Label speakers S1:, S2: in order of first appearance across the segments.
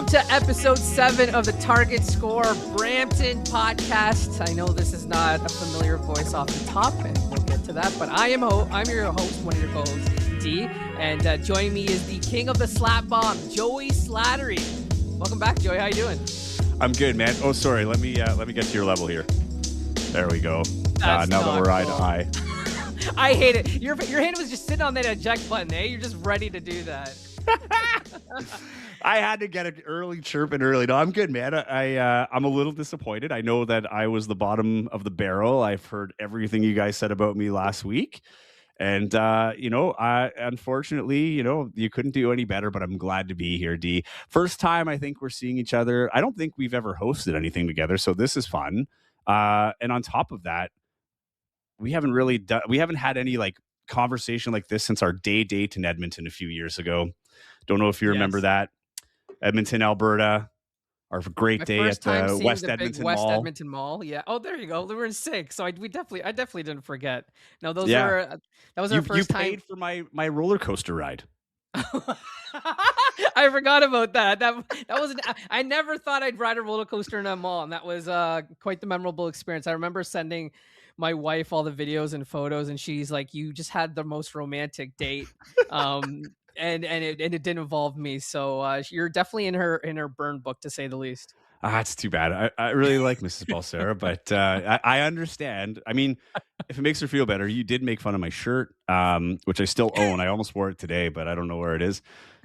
S1: to episode 7 of the Target Score Brampton podcast. I know this is not a familiar voice off the top, and we'll get to that, but I'm your host, one of your co-hosts, D, and joining me is the king of the slap bomb, Joey Slattery. Welcome back, Joey. How you doing?
S2: I'm good, man. Oh, sorry. Let me get to your level here. There we go. Now that we're eye to eye.
S1: I hate it. Your hand was just sitting on that eject button, eh? You're just ready to do that.
S2: I had to get an early chirp and early. No, I'm good, man. I'm a little disappointed. I know that I was the bottom of the barrel. I've heard everything you guys said about me last week. And, unfortunately, you couldn't do any better, but I'm glad to be here, D. First time I think we're seeing each other. I don't think we've ever hosted anything together, so this is fun. And on top of that, we haven't had any conversation like this since our date in Edmonton a few years ago. Don't know if you remember that. Edmonton, Alberta, our great day at the West Edmonton Mall.
S1: Yeah. Oh, there you go. We were in sync. So I definitely didn't forget. No, that was our first time. You
S2: paid for my roller coaster ride.
S1: I forgot about that. That wasn't. I never thought I'd ride a roller coaster in a mall, and that was quite the memorable experience. I remember sending my wife all the videos and photos, and she's like, "You just had the most romantic date." And it didn't involve me, so you're definitely in her burn book, to say the least.
S2: That's too bad. I really like Mrs. Balsera, but I understand. I mean, if it makes her feel better, you did make fun of my shirt, which I still own. I almost wore it today, but I don't know where it is.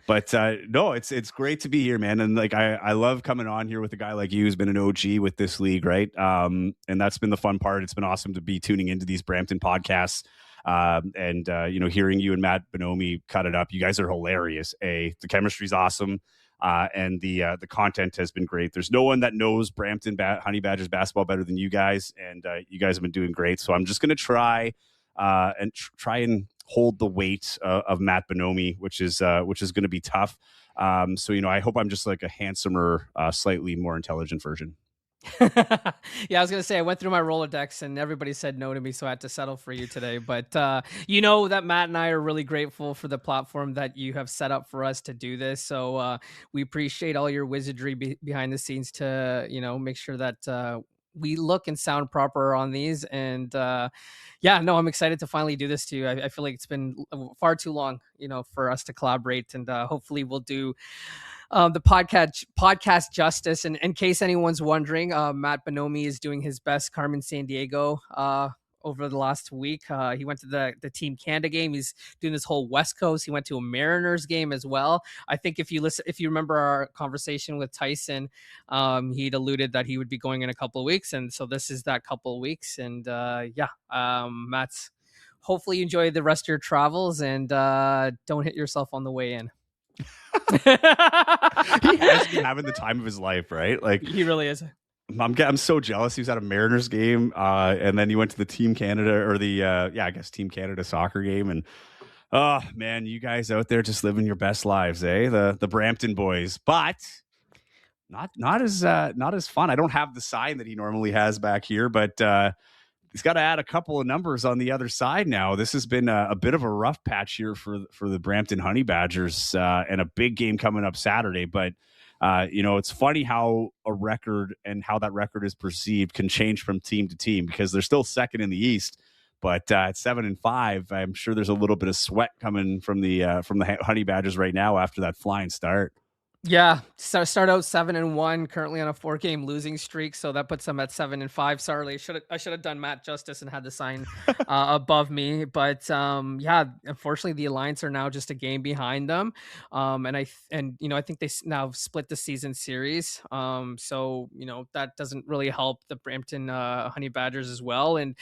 S2: But no, it's great to be here, man. And I love coming on here with a guy like you who's been an OG with this league, right? And that's been the fun part. It's been awesome to be tuning into these Brampton podcasts. And hearing you and Matt Bonomi cut it up. You guys are hilarious. The chemistry's awesome. And the content has been great. There's no one that knows Brampton Honey Badgers basketball better than you guys. And you guys have been doing great. So I'm just going to try and hold the weight of Matt Bonomi, which is going to be tough. So I hope I'm just like a handsomer, slightly more intelligent version.
S1: Yeah, I was gonna say I went through my Rolodex and everybody said no to me, so I had to settle for you today. But that Matt and I are really grateful for the platform that you have set up for us to do this. So we appreciate all your wizardry behind the scenes to make sure that we look and sound proper on these. And I'm excited to finally do this to you. I feel like it's been far too long, for us to collaborate, and hopefully we'll do the podcast justice. And in case anyone's wondering, Matt Bonomi is doing his best Carmen Sandiego over the last week. He went to the Team Canada game. He's doing this whole West Coast. He went to a Mariners game as well. I think if you remember our conversation with Tyson, he'd alluded that he would be going in a couple of weeks, and so this is that couple of weeks. And Matt's, hopefully you enjoy the rest of your travels, and don't hit yourself on the way in.
S2: He has been having the time of his life, right? Like,
S1: he really is.
S2: I'm so jealous. He was at a Mariners game, and then he went to the Team Canada or Team Canada soccer game. And oh man, you guys out there just living your best lives, eh? The Brampton boys, but not as fun. I don't have the sign that he normally has back here, but he's got to add a couple of numbers on the other side now. This has been a bit of a rough patch here for the Brampton Honey Badgers, and a big game coming up Saturday. But it's funny how a record and how that record is perceived can change from team to team, because they're still second in the East. But at 7-5, I'm sure there's a little bit of sweat coming from the Honey Badgers right now after that flying start.
S1: Yeah, start out 7-1, currently on a 4-game losing streak, so that puts them at 7-5. Sorry, I should have done Matt justice and had the sign above me, but unfortunately the Alliance are now just a game behind them, and I think they now split the season series, so that doesn't really help the Brampton Honey Badgers as well. And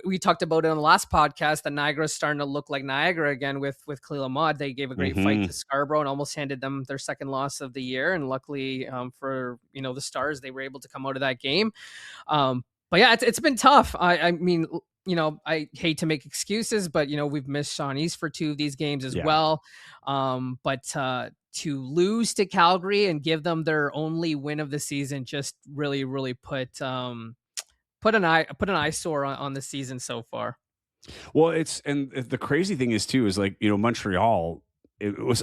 S1: we talked about it on the last podcast that Niagara is starting to look like Niagara again with Khalil Ahmad. They gave a great fight to Scarborough and almost handed them their second loss of the year. And luckily for, the Stars, they were able to come out of that game. But yeah, it's been tough. I mean, I hate to make excuses, but, we've missed Sean East for 2 of these games as well. But to lose to Calgary and give them their only win of the season just really, really put an eyesore on the season so far.
S2: Well, and the crazy thing is too, is Montreal it was,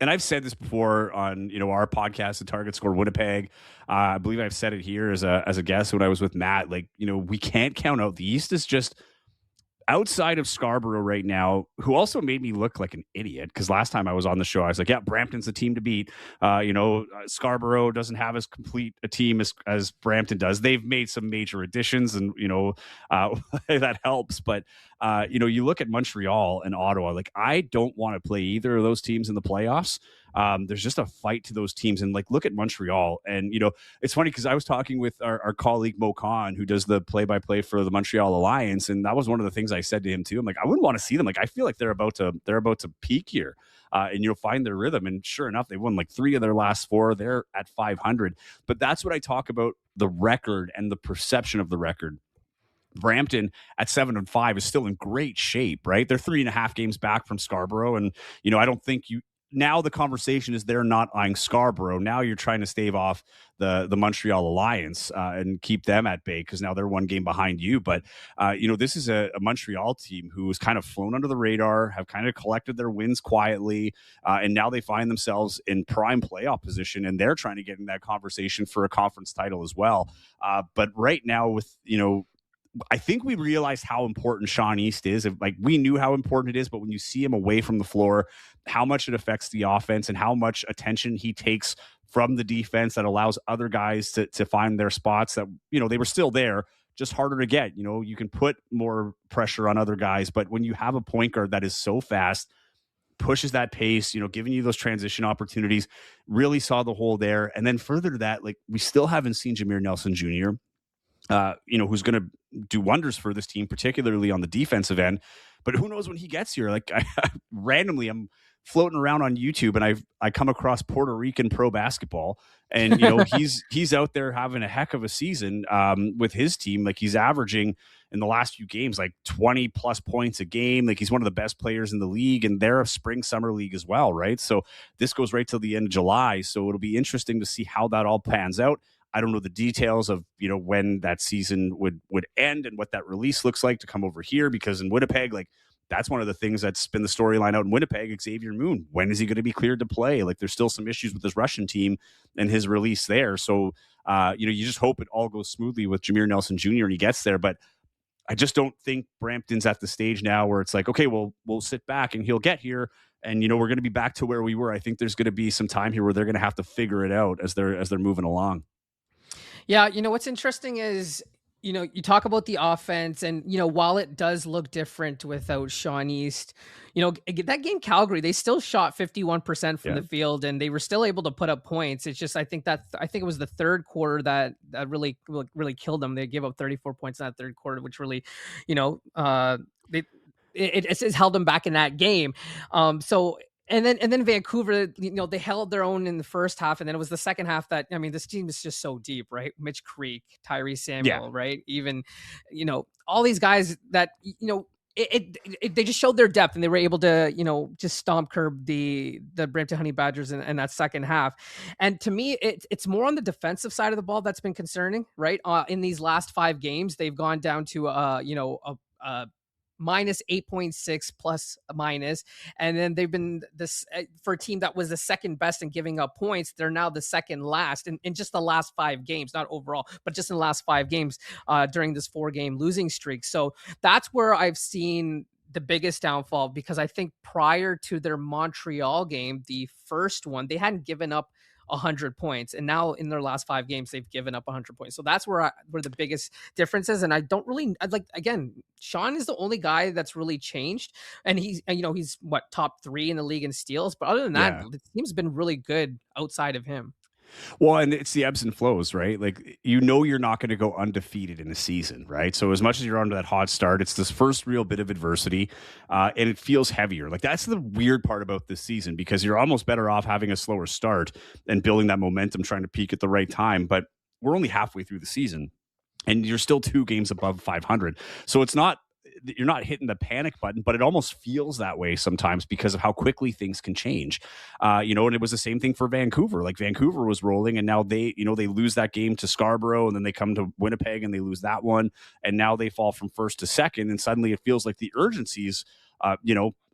S2: and I've said this before on our podcast, the Target Score Winnipeg. I believe I've said it here as a guest when I was with Matt. Like we can't count out the East is just outside of Scarborough right now, who also made me look like an idiot because last time I was on the show, I was like, yeah, Brampton's the team to beat. Scarborough doesn't have as complete a team as Brampton does. They've made some major additions and, that helps. But, you look at Montreal and Ottawa, like I don't want to play either of those teams in the playoffs. There's just a fight to those teams. And like, look at Montreal. And, it's funny because I was talking with our colleague Mo Khan, who does the play-by-play for the Montreal Alliance. And that was one of the things I said to him too. I'm like, I wouldn't want to see them. Like, I feel like they're about to peak here and you'll find their rhythm. And sure enough, they won like 3 of their last 4. They're at 500. But that's what I talk about, the record and the perception of the record. Brampton at 7-5 is still in great shape, right? They're 3.5 games back from Scarborough. And, I don't think now the conversation is they're not eyeing Scarborough. Now you're trying to stave off the Montreal Alliance and keep them at bay because now they're 1 game behind you. But, this is a Montreal team who has kind of flown under the radar, have kind of collected their wins quietly, and now they find themselves in prime playoff position, and they're trying to get in that conversation for a conference title as well. But right now with, I think we realized how important Sean East is. Like we knew how important it is, but when you see him away from the floor, how much it affects the offense and how much attention he takes from the defense that allows other guys to find their spots that, they were still there, just harder to get. You can put more pressure on other guys, but when you have a point guard that is so fast, pushes that pace, giving you those transition opportunities, really saw the hole there. And then further to that, like we still haven't seen Jameer Nelson Jr., who's going to do wonders for this team, particularly on the defensive end. But who knows when he gets here? Like randomly, I'm floating around on YouTube and I come across Puerto Rican pro basketball, and he's out there having a heck of a season with his team. Like he's averaging in the last few games like 20 plus points a game. Like he's one of the best players in the league, and they're a spring summer league as well, right? So this goes right till the end of July. So it'll be interesting to see how that all pans out. I don't know the details of, when that season would end and what that release looks like to come over here, because in Winnipeg, like that's one of the things that's been the storyline out in Winnipeg. Xavier Moon, when is he going to be cleared to play? Like there's still some issues with this Russian team and his release there. So, you just hope it all goes smoothly with Jameer Nelson Jr. and he gets there. But I just don't think Brampton's at the stage now where it's like, okay, well, we'll sit back and he'll get here. And, we're going to be back to where we were. I think there's going to be some time here where they're going to have to figure it out as they're moving along.
S1: Yeah, what's interesting is, you talk about the offense and, while it does look different without Sean East, that game Calgary, they still shot 51% from the field and they were still able to put up points. It's just, I think it was the third quarter that really killed them. They gave up 34 points in that third quarter, which really, it's held them back in that game. And then Vancouver, they held their own in the first half, and then it was the second half that, this team is just so deep, right? Mitch Creek, Tyree Samuel, right? Even, all these guys that, they just showed their depth, and they were able to, just stomp curb the Brampton Honey Badgers in that second half. And to me, it's more on the defensive side of the ball that's been concerning, right? In these last 5 games, they've gone down to, minus 8.6 plus minus. And then they've been this for a team that was the second best in giving up points. They're now the second last in just the last 5 games, not overall, but just in the last 5 games during this 4-game losing streak. So that's where I've seen the biggest downfall, because I think prior to their Montreal game, the first one, they hadn't given up 100 points, and now in their last 5 games they've given up 100 points. So that's where the biggest difference is. And I don't really again, Sean is the only guy that's really changed, and he's what, top 3 in the league in steals, but other than that, the team's been really good outside of him.
S2: Well, and it's the ebbs and flows, right? Like, you're not going to go undefeated in a season, right? So as much as you're onto that hot start, it's this first real bit of adversity, and it feels heavier. Like, that's the weird part about this season, because you're almost better off having a slower start and building that momentum, trying to peak at the right time. But we're only halfway through the season, and you're still 2 games above 500. So you're not hitting the panic button, but it almost feels that way sometimes because of how quickly things can change. And it was the same thing for Vancouver. Like, Vancouver was rolling, and now they lose that game to Scarborough, and then they come to Winnipeg and they lose that one. And now they fall from first to second. And suddenly it feels like the urgencies,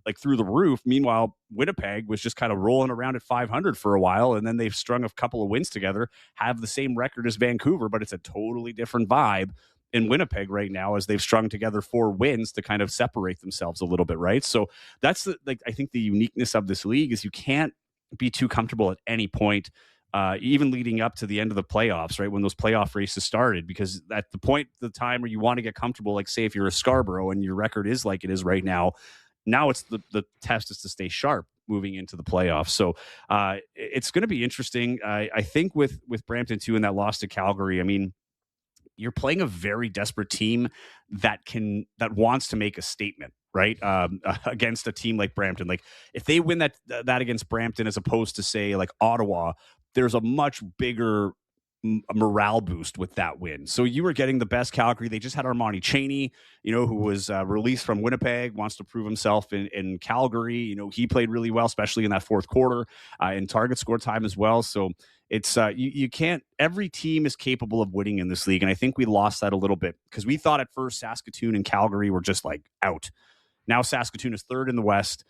S2: like through the roof. Meanwhile, Winnipeg was just kind of rolling around at 500 for a while, and then they've strung a couple of wins together, have the same record as Vancouver, but it's a totally different vibe in Winnipeg right now as they've strung together 4 wins to kind of separate themselves a little bit, right? So that's I think the uniqueness of this league is you can't be too comfortable at any point, even leading up to the end of the playoffs, right? When those playoff races started, because at the time where you want to get comfortable, like say if you're a Scarborough and your record is like it is right now, it's the test is to stay sharp moving into the playoffs. So it's going to be interesting. I think with Brampton too, in that loss to Calgary, I mean, you're playing a very desperate team that wants to make a statement, right? Against a team like Brampton. Like if they win that against Brampton, as opposed to say like Ottawa, there's a much bigger morale boost with that win. So you were getting the best Calgary. They just had Armani Chaney, who was released from Winnipeg, wants to prove himself in Calgary. He played really well, especially in that fourth quarter, in target score time as well. So it's you can't. Every team is capable of winning in this league, and I think we lost that a little bit because we thought at first Saskatoon and Calgary were just like out. Now Saskatoon is third in the West.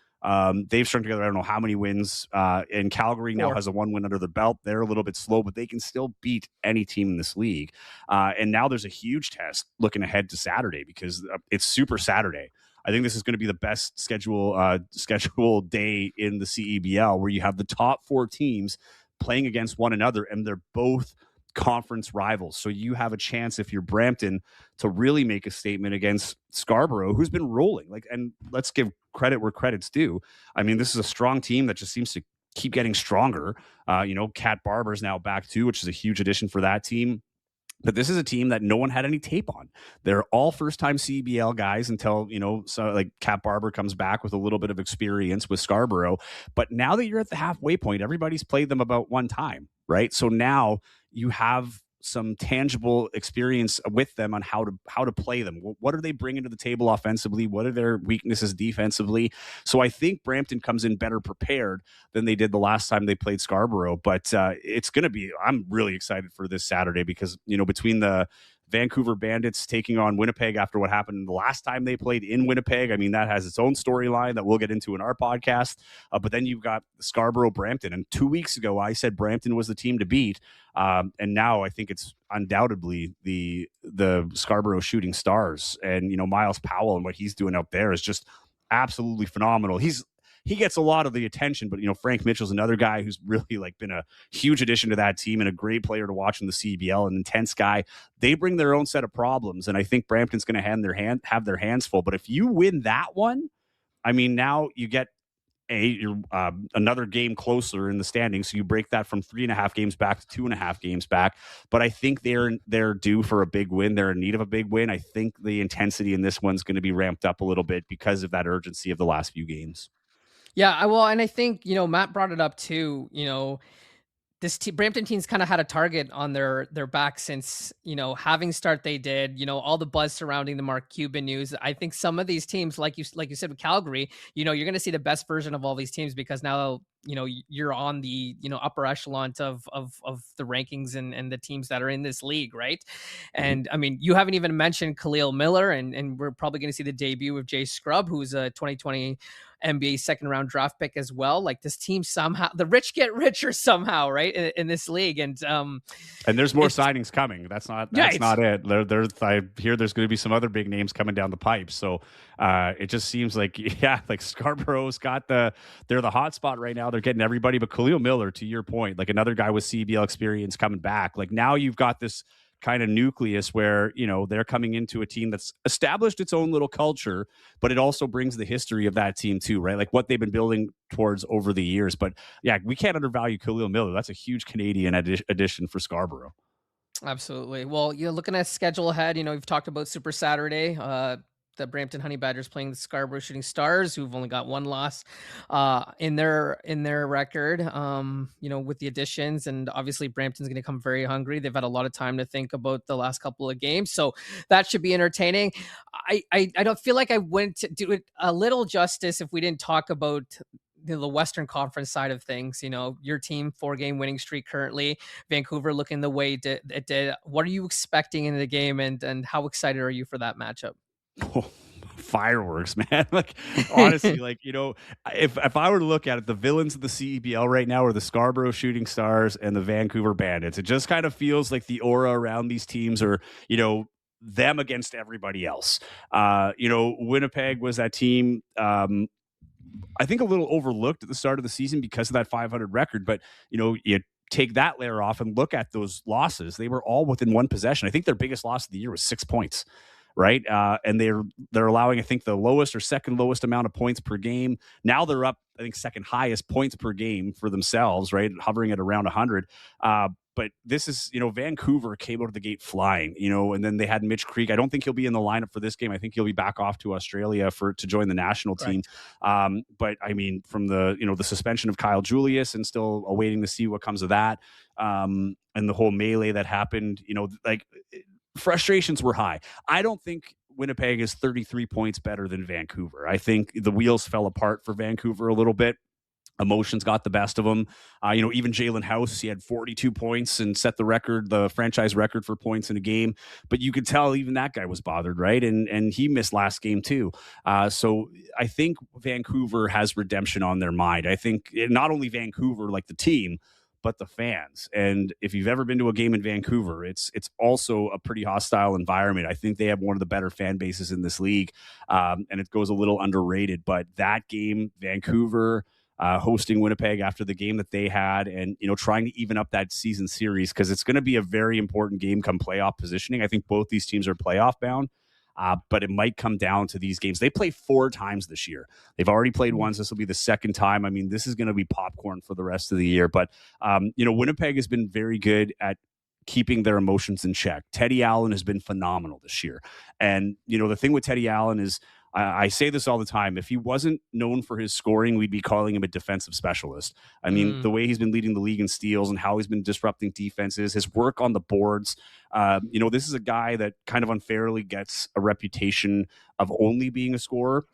S2: They've strung together I don't know how many wins, and Calgary now has a 1 win under their belt. They're a little bit slow, but they can still beat any team in this league. And now there's a huge test looking ahead to Saturday because it's Super Saturday. I think this is going to be the best schedule day in the CEBL, where you have the top 4 teams playing against one another, and they're both conference rivals. So you have a chance, if you're Brampton, to really make a statement against Scarborough, who's been rolling. And let's give credit where credit's due. I mean, this is a strong team that just seems to keep getting stronger. Kat Barber's now back too, which is a huge addition for that team. But this is a team that no one had any tape on. They're all first-time CBL guys until, so like Kat Barber comes back with a little bit of experience with Scarborough. But now that you're at the halfway point, everybody's played them about one time, right? So now you have some tangible experience with them on how to play them. What are they bringing to the table offensively? What are their weaknesses defensively? So I think Brampton comes in better prepared than they did the last time they played Scarborough. But it's going to be, I'm really excited for this Saturday because, between the Vancouver Bandits taking on Winnipeg after what happened the last time they played in Winnipeg, I mean, that has its own storyline that we'll get into in our podcast. But then you've got Scarborough Brampton. And 2 weeks ago, I said Brampton was the team to beat. And now I think it's undoubtedly the Scarborough Shooting Stars. And, Miles Powell and what he's doing out there is just absolutely phenomenal. He gets a lot of the attention, but Frank Mitchell's another guy who's really been a huge addition to that team and a great player to watch in the CBL, an intense guy. They bring their own set of problems, and I think Brampton's going to have their hands full. But if you win that one, I mean, now you get you're another game closer in the standings, so you break that from 3.5 games back to 2.5 games back. But I think they're due for a big win. They're in need of a big win. I think the intensity in this one's going to be ramped up a little bit because of that urgency of the last few games.
S1: Yeah, well, and I think, Matt brought it up too, this Brampton team's kind of had a target on their back since, having start they did, all the buzz surrounding the Mark Cuban news. I think some of these teams, like you said with Calgary, you're going to see the best version of all these teams because now, you're on the, upper echelon of the rankings and the teams that are in this league, right? And I mean, you haven't even mentioned Khalil Miller, and we're probably going to see the debut of Jay Scrubb, who's a 2020 NBA second round draft pick as well. Like this team somehow, the rich get richer somehow, right? In this league. And
S2: there's more signings coming. That's not it. I hear there's going to be some other big names coming down the pipe. So it just seems like Scarborough's they're the hot spot right now. They're getting everybody, but Khalil Miller, to your point, like another guy with CBL experience coming back. Like now you've got this kind of nucleus where they're coming into a team that's established its own little culture, but it also brings the history of that team too, right? Like what they've been building towards over the years. But yeah, we can't undervalue Khalil Miller. That's a huge Canadian addition for Scarborough.
S1: Absolutely. Well, looking at schedule ahead, we've talked about Super Saturday. The Brampton Honey Badgers playing the Scarborough Shooting Stars, who've only got one loss in their record, with the additions. And obviously Brampton's going to come very hungry. They've had a lot of time to think about the last couple of games. So that should be entertaining. I don't feel like I wouldn't do it a little justice if we didn't talk about the Western Conference side of things. Your team 4-game winning streak currently, Vancouver looking the way it did. What are you expecting in the game, and how excited are you for that matchup?
S2: Oh, fireworks, man. Like honestly, like if I were to look at it, the villains of the CEBL right now are the Scarborough Shooting Stars and the Vancouver Bandits. It just kind of feels like the aura around these teams are, them against everybody else. Winnipeg was that team. I think a little overlooked at the start of the season because of that 500 record. But you take that layer off and look at those losses; they were all within one possession. I think their biggest loss of the year was 6 points, right? And they're allowing, I think, the lowest or second lowest amount of points per game. Now they're up, I think, second highest points per game for themselves, right? Hovering at around 100. But this is, Vancouver came out of the gate flying, and then they had Mitch Creek. I don't think he'll be in the lineup for this game. I think he'll be back off to Australia to join the national team.
S1: Correct.
S2: But I mean, from the suspension of Kyle Julius and still awaiting to see what comes of that, and the whole melee that happened, like frustrations were high. I don't think Winnipeg is 33 points better than Vancouver. I think the wheels fell apart for Vancouver a little bit. Emotions got the best of him. Even Jalen House, he had 42 points and set the franchise record for points in a game. But you could tell even that guy was bothered, right? And he missed last game too. So I think Vancouver has redemption on their mind. I think not only Vancouver, like the team, but the fans. And if you've ever been to a game in Vancouver, it's also a pretty hostile environment. I think they have one of the better fan bases in this league, and it goes a little underrated. But that game, Vancouver hosting Winnipeg after the game that they had, and trying to even up that season series because it's going to be a very important game come playoff positioning. I think both these teams are playoff bound. But it might come down to these games. They play 4 times this year. They've already played once. This will be the second time. I mean, this is going to be popcorn for the rest of the year. But, Winnipeg has been very good at keeping their emotions in check. Teddy Allen has been phenomenal this year. And, the thing with Teddy Allen is, I say this all the time. If he wasn't known for his scoring, we'd be calling him a defensive specialist. I mean, the way he's been leading the league in steals and how he's been disrupting defenses, his work on the boards. This is a guy that kind of unfairly gets a reputation of only being a scorer.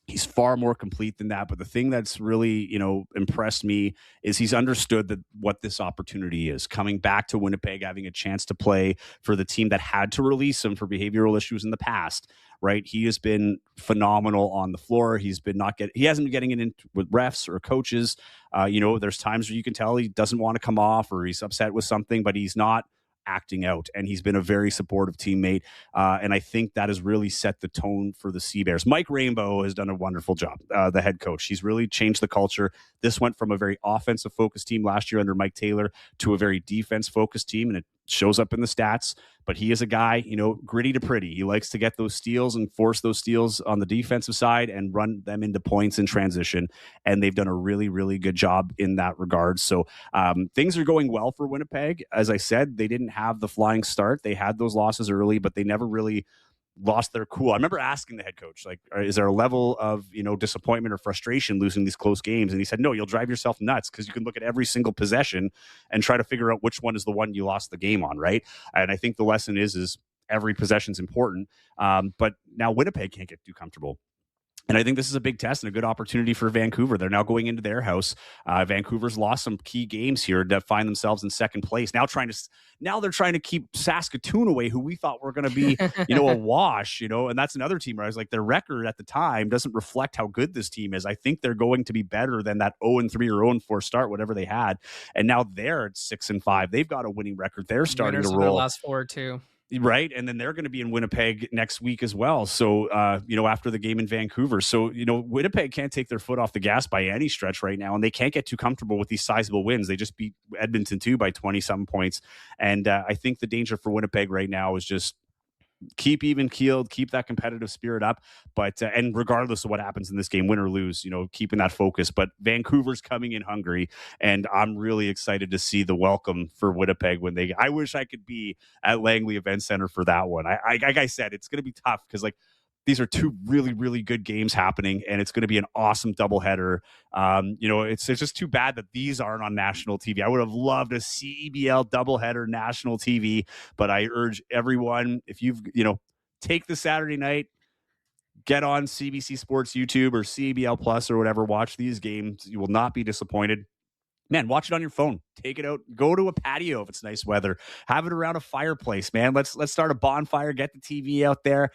S2: He's far more complete than that. But the thing that's really, impressed me is he's understood that what this opportunity is coming back to Winnipeg, having a chance to play for the team that had to release him for behavioral issues in the past. Right. He has been phenomenal on the floor. He hasn't been getting it in with refs or coaches. There's times where you can tell he doesn't want to come off or he's upset with something, but he's not acting out, and he's been a very supportive teammate, and I think that has really set the tone for the Sea Bears. Mike Rainbow has done a wonderful job, the head coach. He's really changed the culture. This went from a very offensive focused team last year under Mike Taylor to a very defense focused team, and it shows up in the stats. But he is a guy, gritty to pretty. He likes to get those steals and force those steals on the defensive side and run them into points in transition. And they've done a really, really good job in that regard. So things are going well for Winnipeg. As I said, they didn't have the flying start. They had those losses early, but they never really lost their cool. I remember asking the head coach, like, is there a level of, disappointment or frustration losing these close games? And he said, no, you'll drive yourself nuts because you can look at every single possession and try to figure out which one is the one you lost the game on, right? And I think the lesson is every possession is important. But now Winnipeg can't get too comfortable. And I think this is a big test and a good opportunity for Vancouver. They're now going into their house. Vancouver's lost some key games here to find themselves in second place. Now they're trying to keep Saskatoon away, who we thought were going to be, a wash, and that's another team where I was like, their record at the time doesn't reflect how good this team is. I think they're going to be better than that 0-3 or 0-4 start, whatever they had. And now they're at 6-5. They've got a winning record. They're starting to roll.
S1: Their last 4 too.
S2: Right. And then they're going to be in Winnipeg next week as well. So, after the game in Vancouver. So, Winnipeg can't take their foot off the gas by any stretch right now. And they can't get too comfortable with these sizable wins. They just beat Edmonton too by 20-some points. And I think the danger for Winnipeg right now is just keep even keeled, keep that competitive spirit up. But and regardless of what happens in this game, win or lose, keeping that focus. But Vancouver's coming in hungry, and I'm really excited to see the welcome for Winnipeg when I wish I could be at Langley Event Center for that one. Like I said, it's going to be tough because these are 2 really, really good games happening, and it's going to be an awesome doubleheader. It's just too bad that these aren't on national TV. I would have loved a CEBL doubleheader national TV, but I urge everyone, if you've, take the Saturday night, get on CBC Sports YouTube or CEBL Plus or whatever, watch these games. You will not be disappointed. man, watch it on your phone. Take it out. Go to a patio if it's nice weather. Have it around a fireplace, man. Let's start a bonfire. Get the TV out there.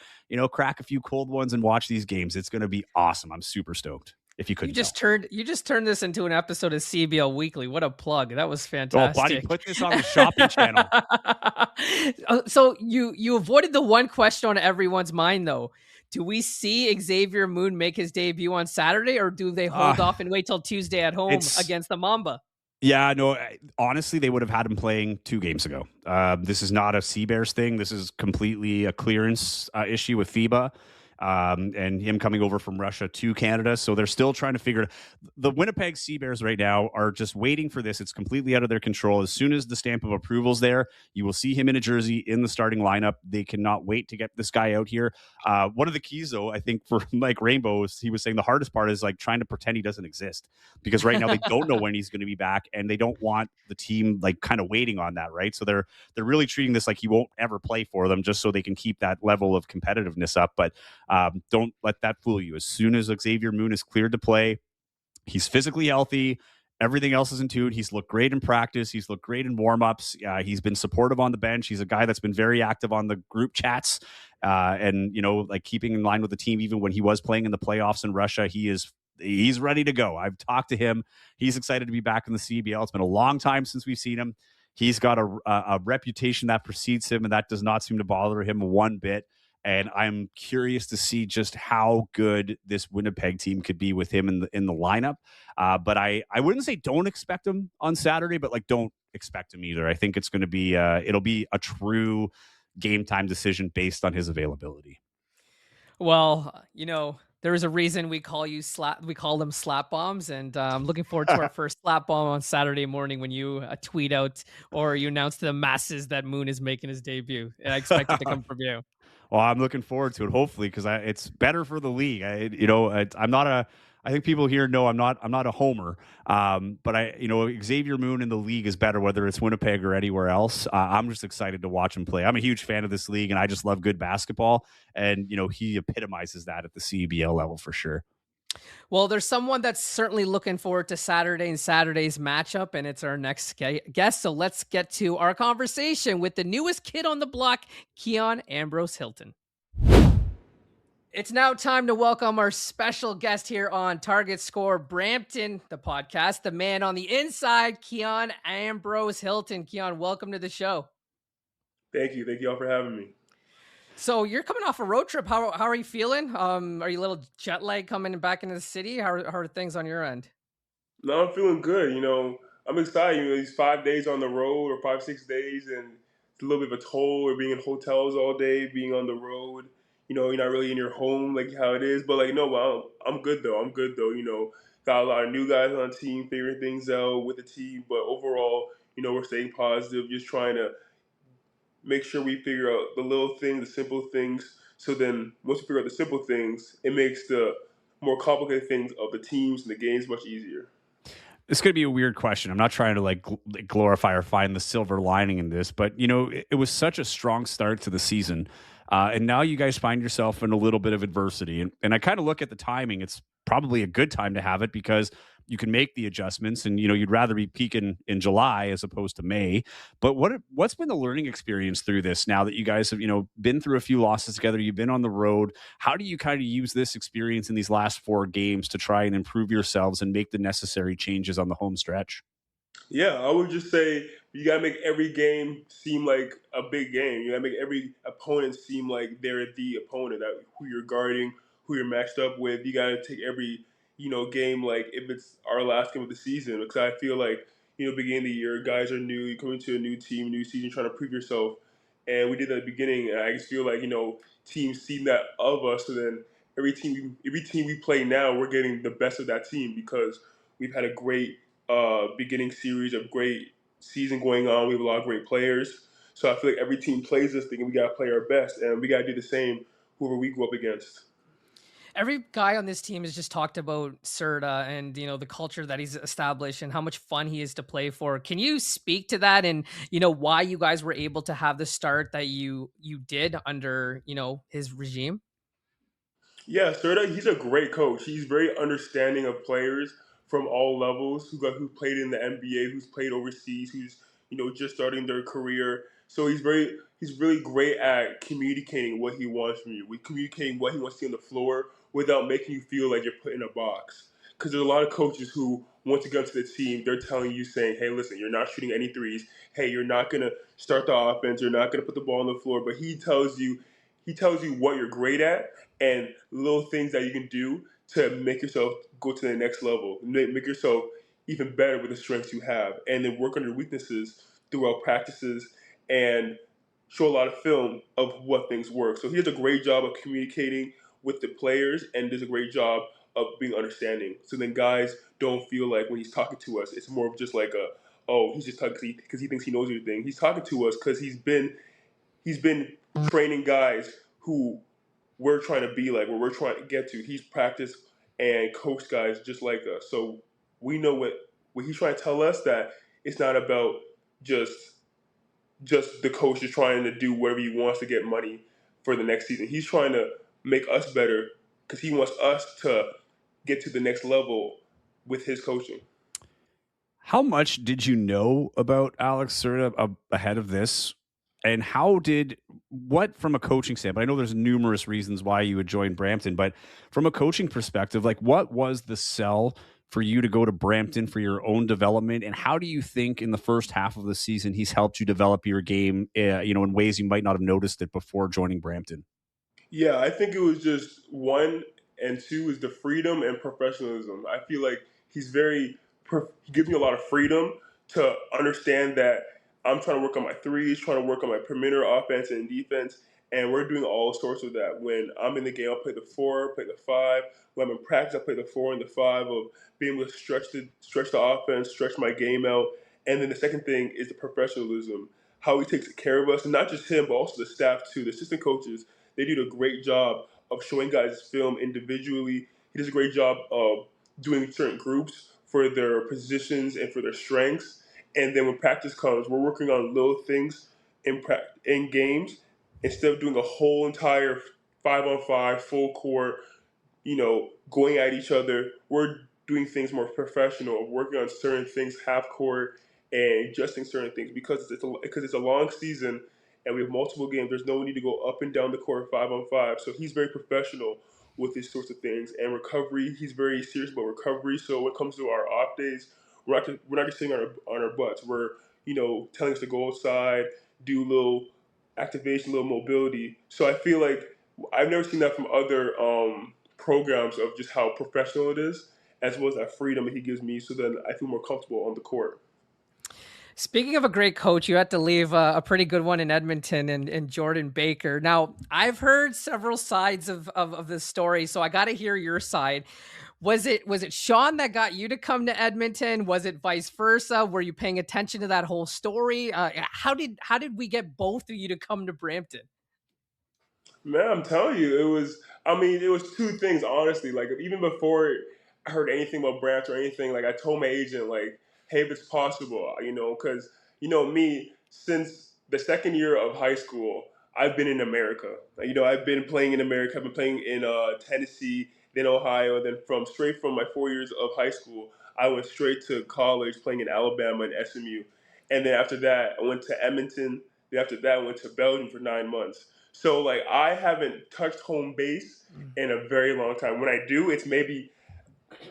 S2: Crack a few cold ones and watch these games. It's going to be awesome. I'm super stoked. If you
S1: You
S2: couldn't
S1: just
S2: tell.
S1: turned you just turned this into an episode of CBL Weekly. What a plug. That was
S2: Oh, buddy,
S1: fantastic.
S2: put this on the shopping channel.
S1: So you avoided the one question on everyone's mind though. Do we see Xavier Moon make his debut on Saturday, or do they hold
S2: Uh,
S1: off and wait till Tuesday at home
S2: it's
S1: against the Mamba?
S2: Yeah, no. Honestly, they would have had him playing 2 games ago. This is not a Sea Bears thing. This is completely a clearance issue with FIBA, and him coming over from Russia to Canada. So they're still trying to figure it. The Winnipeg Sea Bears right now are just waiting for this. It's completely out of their control. As soon as the stamp of approval is there, you will see him in a jersey in the starting lineup. They cannot wait to get this guy out here. One of the keys, though, I think for Mike Rainbow, is he was saying the hardest part is like trying to pretend he doesn't exist, because right now they don't know when he's going to be back, and they don't want the team like kind of waiting on that, right? So they're really treating this like he won't ever play for them, just so they can keep that level of competitiveness up. But don't let that fool you. As soon as Xavier Moon is cleared to play, he's physically healthy. Everything else is in tune. He's looked great in practice. He's looked great in warmups. He's been supportive on the bench. He's a guy that's been very active on the group chats, and like keeping in line with the team. Even when he was playing in the playoffs in Russia, he's ready to go. I've talked to him. He's excited to be back in the CBL. It's been a long time since we've seen him. He's got a reputation that precedes him, and that does not seem to bother him one bit. And I'm curious to see just how good this Winnipeg team could be with him in the lineup. But I wouldn't say don't expect him on Saturday, but like don't expect him either. I think it's going to be it'll be a true game time decision based on his availability.
S1: Well, there is a reason we call them slap bombs, and I'm looking forward to our first slap bomb on Saturday morning when you tweet out or you announce to the masses that Moon is making his debut, and I expect it to come from you.
S2: Well, I'm looking forward to it. Hopefully, because it's better for the league. I'm not a. I think people here know I'm not a homer. But Xavier Moon in the league is better, whether it's Winnipeg or anywhere else. I'm just excited to watch him play. I'm a huge fan of this league, and I just love good basketball. And he epitomizes that at the CBL level for sure.
S1: Well, there's someone that's certainly looking forward to Saturday and Saturday's matchup, and it's our next guest. So let's get to our conversation with the newest kid on the block, Keon Ambrose-Hylton. It's now time to welcome our special guest here on Target Score Brampton, the podcast, the man on the inside, Keon Ambrose-Hylton. Keon, welcome to the show.
S3: Thank you. Thank you all for having me.
S1: So you're coming off a road trip. How are you feeling? Are you a little jet lag coming back into the city? How are things on your end?
S3: No, I'm feeling good. I'm excited. These 5 days on the road or 5, 6 days, and it's a little bit of a toll. Or being in hotels all day, being on the road. You're not really in your home like how it is. But no, I'm good though. I'm good though. Got a lot of new guys on the team, figuring things out with the team. But overall, we're staying positive, just trying to make sure we figure out the little things, the simple things. So then once we figure out the simple things, it makes the more complicated things of the teams and the games much easier.
S2: It's going to be a weird question. I'm not trying to glorify or find the silver lining in this, but it was such a strong start to the season. And now you guys find yourself in a little bit of adversity. And I kind of look at the timing. It's probably a good time to have it because you can make the adjustments, and you'd rather be peaking in July as opposed to May. But what's been the learning experience through this now that you guys have been through a few losses together? You've been on the road. How do you kind of use this experience in these last 4 games to try and improve yourselves and make the necessary changes on the home stretch?
S3: Yeah, I would just say you gotta make every game seem like a big game. You gotta make every opponent seem like they're the opponent, that who you're guarding, who you're matched up with. You gotta take every game like if it's our last game of the season. Because I feel like beginning of the year, guys are new. You come into a new team, new season, trying to prove yourself. And we did that at the beginning, and I just feel like teams see that of us. So then every team we play now, we're getting the best of that team because we've had a great beginning series of great season going on. We have a lot of great players. So I feel like every team plays this thing and we got to play our best. And we got to do the same whoever we go up against.
S1: Every guy on this team has just talked about Serta and, the culture that he's established and how much fun he is to play for. Can you speak to that and, why you guys were able to have the start that you did under, his regime?
S3: Yeah, Serta, he's a great coach. He's very understanding of players from all levels, who played in the NBA, who's played overseas, who's just starting their career. So he's really great at communicating what he wants from you. We communicating what he wants to see on the floor without making you feel like you're put in a box. Because there's a lot of coaches who, once you get to the team, they're telling you, saying, "Hey, listen, you're not shooting any threes. Hey, you're not gonna start the offense. You're not gonna put the ball on the floor." But he tells you what you're great at and little things that you can do to make yourself go to the next level, make yourself even better with the strengths you have, and then work on your weaknesses throughout practices and show a lot of film of what things work. So he does a great job of communicating with the players and does a great job of being understanding. So then guys don't feel like when he's talking to us, it's more of just like oh, he's just talking because he thinks he knows everything. He's talking to us because he's been training guys who we're trying to be like, where we're trying to get to. He's practiced and coached guys just like us. So we know what he's trying to tell us, that it's not about just the coach is trying to do whatever he wants to get money for the next season. He's trying to make us better because he wants us to get to the next level with his coaching.
S2: How much did you know about Alex Serta ahead of this? And what from a coaching standpoint? I know there's numerous reasons why you would join Brampton, but from a coaching perspective, like what was the sell for you to go to Brampton for your own development? And how do you think in the first half of the season he's helped you develop your game, in ways you might not have noticed it before joining Brampton?
S3: Yeah, I think it was just one, and two is the freedom and professionalism. I feel like he gives me a lot of freedom to understand that I'm trying to work on my threes, trying to work on my perimeter offense and defense, and we're doing all sorts of that. When I'm in the game, I'll play the four, play the five. When I'm in practice, I play the four and the five of being able to stretch the offense, stretch my game out. And then the second thing is the professionalism, how he takes care of us, and not just him, but also the staff too, the assistant coaches. They do a great job of showing guys film individually. He does a great job of doing certain groups for their positions and for their strengths. And then when practice comes, we're working on little things in games instead of doing a whole entire 5-on-5 full court, going at each other. We're doing things more professional, working on certain things half court and adjusting certain things because it's a long season and we have multiple games. There's no need to go up and down the court 5-on-5. So he's very professional with these sorts of things and recovery. He's very serious about recovery. So when it comes to our off days, we're not just sitting on our butts. We're telling us to go outside, do little activation, little mobility. So I feel like I've never seen that from other programs of just how professional it is, as well as that freedom that he gives me. So then I feel more comfortable on the court.
S1: Speaking of a great coach, you had to leave a pretty good one in Edmonton and Jordan Baker. Now, I've heard several sides of this story, so I got to hear your side. Was it Sean that got you to come to Edmonton? Was it vice versa? Were you paying attention to that whole story? How did we get both of you to come to Brampton?
S3: Man, I'm telling you, it was. I mean, it was two things, honestly. Like even before I heard anything about Branch or anything, like I told my agent, like, hey, if it's possible, because me, since the second year of high school, I've been in America. Like, I've been playing in America. I've been playing in Tennessee, then Ohio, then straight from my 4 years of high school, I went straight to college, playing in Alabama and SMU, and then after that, I went to Edmonton. Then after that, I went to Belgium for 9 months. So like I haven't touched home base in a very long time. When I do, it's maybe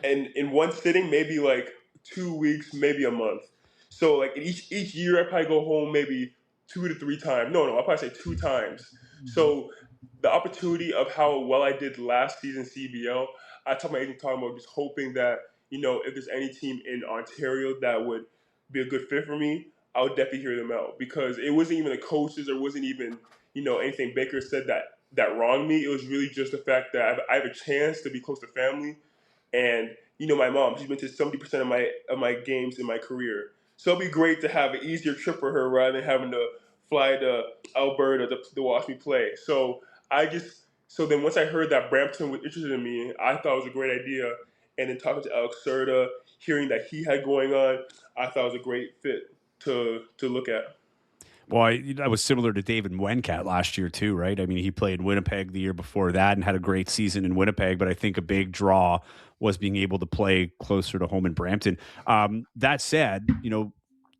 S3: in one sitting, maybe like 2 weeks, maybe a month. So like each year, I probably go home maybe 2 to 3 times. No, I'll probably say 2 times. So the opportunity of how well I did last season CBL, I told my agent talking about just hoping that if there's any team in Ontario that would be a good fit for me, I would definitely hear them out because it wasn't even the coaches or wasn't even anything Baker said that wronged me. It was really just the fact that I have a chance to be close to family, and my mom, she's been to 70% of my games in my career. So it'd be great to have an easier trip for her rather than having to fly to Alberta to watch me play. So then once I heard that Brampton was interested in me, I thought it was a great idea. And then talking to Alex Serta, hearing that he had going on, I thought it was a great fit to look at.
S2: Well, that was similar to David Wencat last year too, right? I mean, he played Winnipeg the year before that and had a great season in Winnipeg, but I think a big draw was being able to play closer to home in Brampton. That said,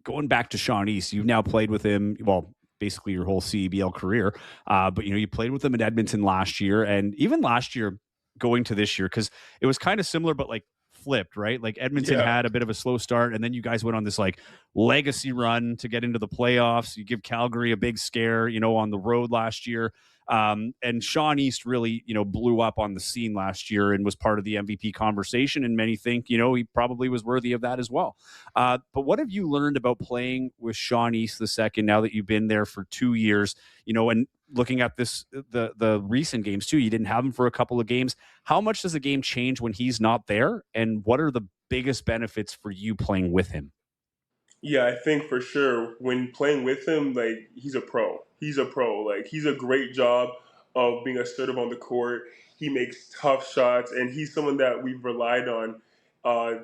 S2: going back to Sean East, you've now played with him, well, basically your whole CEBL career. But you played with him in Edmonton last year, and even last year going to this year, because it was kind of similar, but like flipped, right? Like Edmonton
S3: Yeah.
S2: had a bit of a slow start, and then you guys went on this like legacy run to get into the playoffs. You give Calgary a big scare, on the road last year. And Sean East really, blew up on the scene last year and was part of the MVP conversation. And many think, he probably was worthy of that as well. But what have you learned about playing with Sean East the second now that you've been there for 2 years, and looking at the recent games too? You didn't have him for a couple of games. How much does a game change when he's not there? And what are the biggest benefits for you playing with him?
S3: Yeah, I think for sure when playing with him, like he's a pro. He's a pro. Like he's a great job of being assertive on the court. He makes tough shots, and he's someone that we've relied on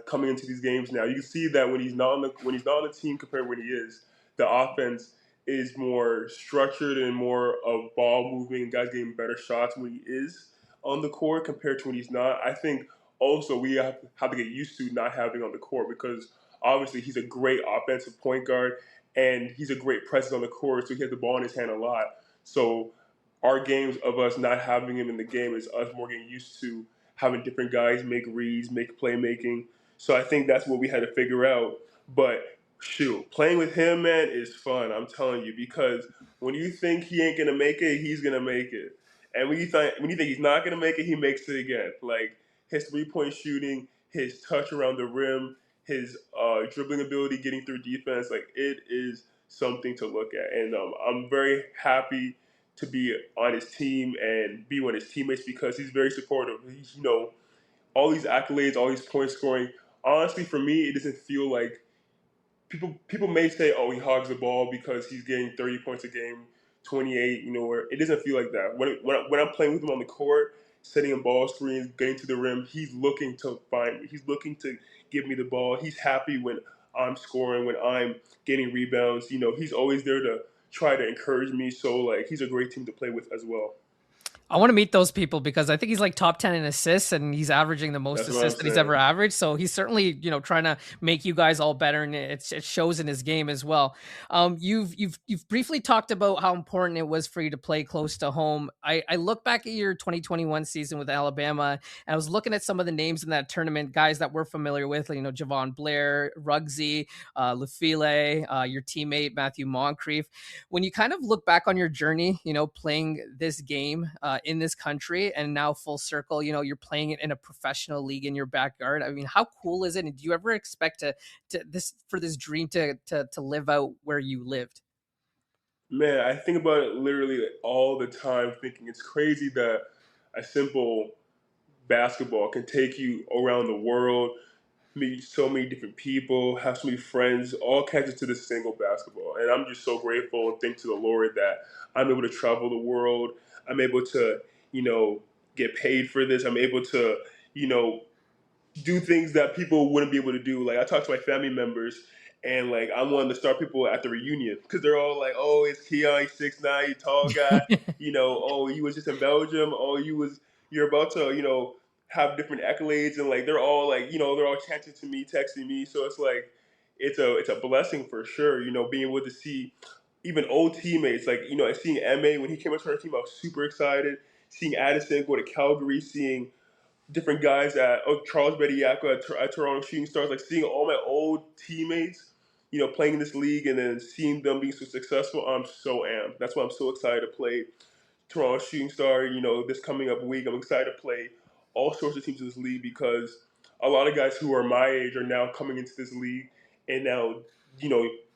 S3: coming into these games. Now you can see that when he's not on the team compared to when he is, the offense is more structured and more of ball moving. Guys getting better shots when he is on the court compared to when he's not. I think also we have to get used to not having on the court because obviously he's a great offensive point guard and he's a great presence on the court, so he has the ball in his hand a lot. So our games of us not having him in the game is us more getting used to having different guys make reads, make playmaking. So I think that's what we had to figure out. But shoot, playing with him, man, is fun. I'm telling you, because when you think he ain't gonna make it, he's gonna make it. And when you think he's not gonna make it, he makes it again. Like his 3-point shooting, his touch around the rim, his dribbling ability, getting through defense, like it is something to look at. And I'm very happy to be on his team and be one of his teammates because he's very supportive. He's, all these accolades, all these points scoring. Honestly, for me, it doesn't feel like people may say, oh, he hogs the ball because he's getting 30 points a game, 28. Where it doesn't feel like that. When I'm playing with him on the court, setting him ball screens, getting to the rim, he's looking to find me. He's looking to give me the ball. He's happy when I'm scoring, when I'm getting rebounds. He's always there to try to encourage me. So like, he's a great team to play with as well.
S1: I want to meet those people because I think he's like top 10 in assists and he's averaging the most assists that he's ever averaged. So he's certainly, trying to make you guys all better, and it shows in his game as well. You've briefly talked about how important it was for you to play close to home. I look back at your 2021 season with Alabama, and I was looking at some of the names in that tournament, guys that we're familiar with, Javon Blair, Ruggsy, Lefile, your teammate, Matthew Moncrief. When you kind of look back on your journey, playing this game, in this country, and now full circle, you're playing it in a professional league in your backyard. I mean, how cool is it? And do you ever expect this dream to live out where you lived?
S3: Man, I think about it literally all the time, thinking it's crazy that a simple basketball can take you around the world, meet so many different people, have so many friends, all connected to this single basketball. And I'm just so grateful and thank to the Lord that I'm able to travel the world. I'm able to, get paid for this. I'm able to, do things that people wouldn't be able to do. Like I talk to my family members, and like I'm one of the star people at the reunion because they're all like, "Oh, it's Keon, he's 6'9", he's tall guy." Oh, you was just in Belgium. Oh, you're about to, have different accolades, and like they're all like, they're all chanting to me, texting me. So it's like, it's a blessing for sure. Being able to see even old teammates, like seeing Ma when he came into our team, I was super excited. Seeing Addison go to Calgary, seeing different guys at Charles Bediako at Toronto Shooting Stars, like seeing all my old teammates, playing in this league and then seeing them being so successful, I'm so amped. That's why I'm so excited to play Toronto Shooting Star, this coming up week. I'm excited to play all sorts of teams in this league because a lot of guys who are my age are now coming into this league and now,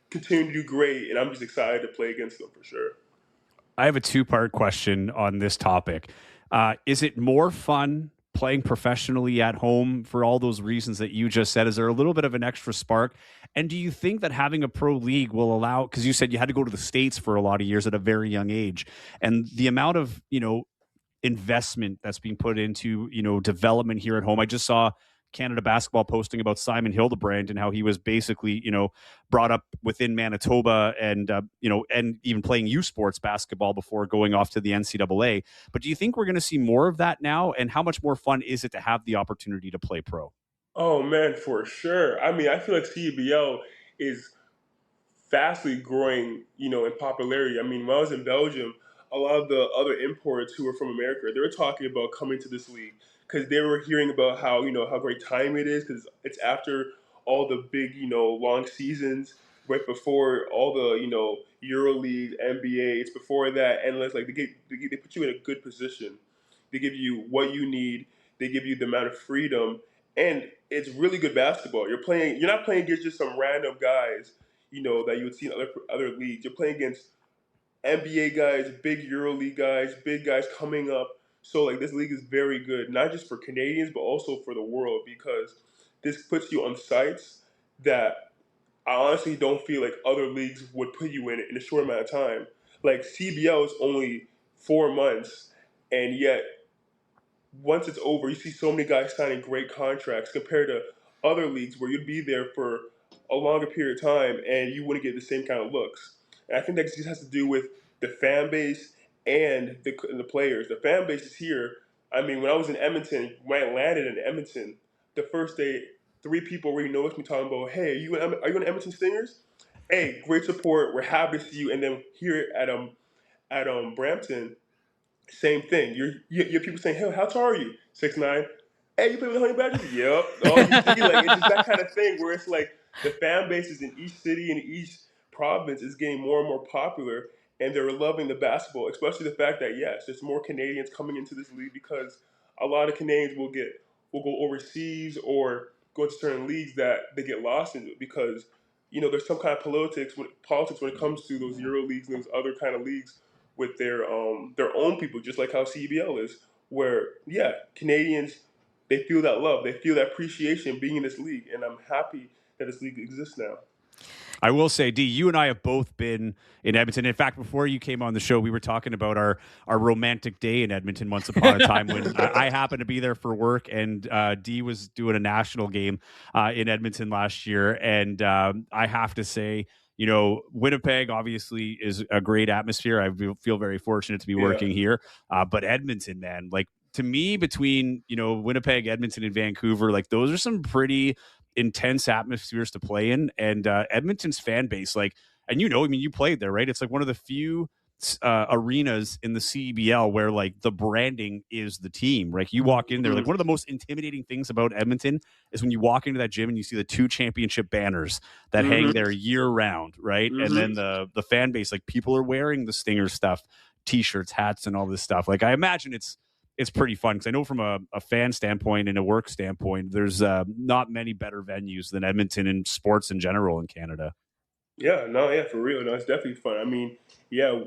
S3: continuing to do great, and I'm just excited to play against them for sure.
S2: I have a two-part question on this topic. Is it more fun playing professionally at home for all those reasons that you just said? Is there a little bit of an extra spark? And do you think that having a pro league will allow, because you said you had to go to the States for a lot of years at a very young age, and the amount of, investment that's being put into, development here at home. I just saw Canada Basketball posting about Simon Hildebrand and how he was basically, brought up within Manitoba and, and even playing U Sports basketball before going off to the NCAA. But do you think we're going to see more of that now? And how much more fun is it to have the opportunity to play pro?
S3: Oh man, for sure. I mean, I feel like CBL is fastly growing, in popularity. I mean, when I was in Belgium, a lot of the other imports who were from America, they were talking about coming to this league because they were hearing about how how great time it is because it's after all the big long seasons, right before all the Euro League, NBA. It's before that, and it's like they put you in a good position. They give you what you need. They give you the amount of freedom, and it's really good basketball. You're playing. You're not playing against just some random guys that you would see in other leagues. You're playing against NBA guys, big EuroLeague guys, big guys coming up. So like this league is very good, not just for Canadians but also for the world because this puts you on sites that I honestly don't feel like other leagues would put you in a short amount of time. Like CBL is only 4 months, and yet once it's over, you see so many guys signing great contracts compared to other leagues where you'd be there for a longer period of time and you wouldn't get the same kind of looks. And I think that just has to do with the fan base and the players. The fan base is here. I mean, when I was in Edmonton, when I landed in Edmonton, the first day, 3 people already noticed me talking about, "Hey, are you in Edmonton Stingers? Hey, great support. We're happy to see you." And then here at Brampton, same thing. You have people saying, "Hey, how tall are you?" 6'9". Hey, you play with the Honey Badgers? Yep. Oh, you see, like it's just that kind of thing where it's like the fan bases in each city and each province is getting more and more popular, and they're loving the basketball. Especially the fact that yes, there's more Canadians coming into this league because a lot of Canadians will go overseas or go into certain leagues that they get lost in because there's some kind of politics when it comes to those Euro leagues and those other kind of leagues with their own people, just like how CBL is, where yeah, Canadians they feel that love, they feel that appreciation being in this league, and I'm happy that this league exists now.
S2: I will say, D, you and I have both been in Edmonton. In fact, before you came on the show, we were talking about our romantic day in Edmonton once upon a time when I happened to be there for work, and D was doing a national game in Edmonton last year. And I have to say, Winnipeg obviously is a great atmosphere. I feel very fortunate to be working here. But Edmonton, man, like to me, between, Winnipeg, Edmonton, and Vancouver, like those are some pretty intense atmospheres to play in. And Edmonton's fan base, like, and I mean, you played there, right? It's like one of the few arenas in the CBL where like the branding is the team. Like you walk in there, like one of the most intimidating things about Edmonton is when you walk into that gym and you see the 2 championship banners that hang there year round, right? And then the fan base, like people are wearing the Stinger stuff, t-shirts, hats, and all this stuff. Like I imagine it's pretty fun because I know from a fan standpoint and a work standpoint, there's not many better venues than Edmonton in sports in general in Canada.
S3: Yeah, no, yeah, for real. No, it's definitely fun. I mean, yeah,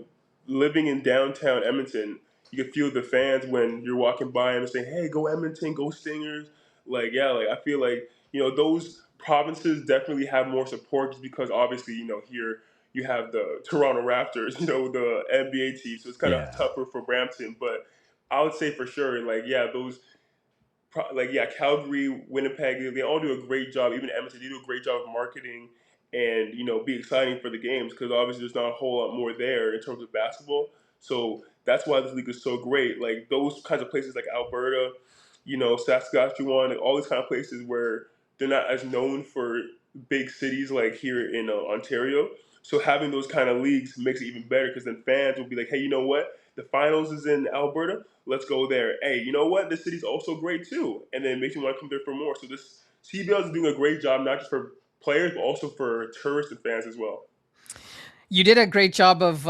S3: living in downtown Edmonton, you can feel the fans when you're walking by and saying, "Hey, go Edmonton, go Stingers." Like, yeah, like I feel like those provinces definitely have more support just because obviously here you have the Toronto Raptors, the NBA team, so it's kind of tougher for Brampton. But I would say for sure, like yeah, those Calgary, Winnipeg, they all do a great job. Even Edmonton, they do a great job of marketing and be exciting for the games because obviously there's not a whole lot more there in terms of basketball. So that's why this league is so great. Like those kinds of places like Alberta, Saskatchewan, like all these kind of places where they're not as known for big cities like here in Ontario. So having those kind of leagues makes it even better because then fans will be like, hey, you know what? The finals is in Alberta. Let's go there. Hey, you know what? This city's also great too. And then it makes you want to come there for more. So this CBL is doing a great job, not just for players, but also for tourists and fans as well.
S1: You did a great job of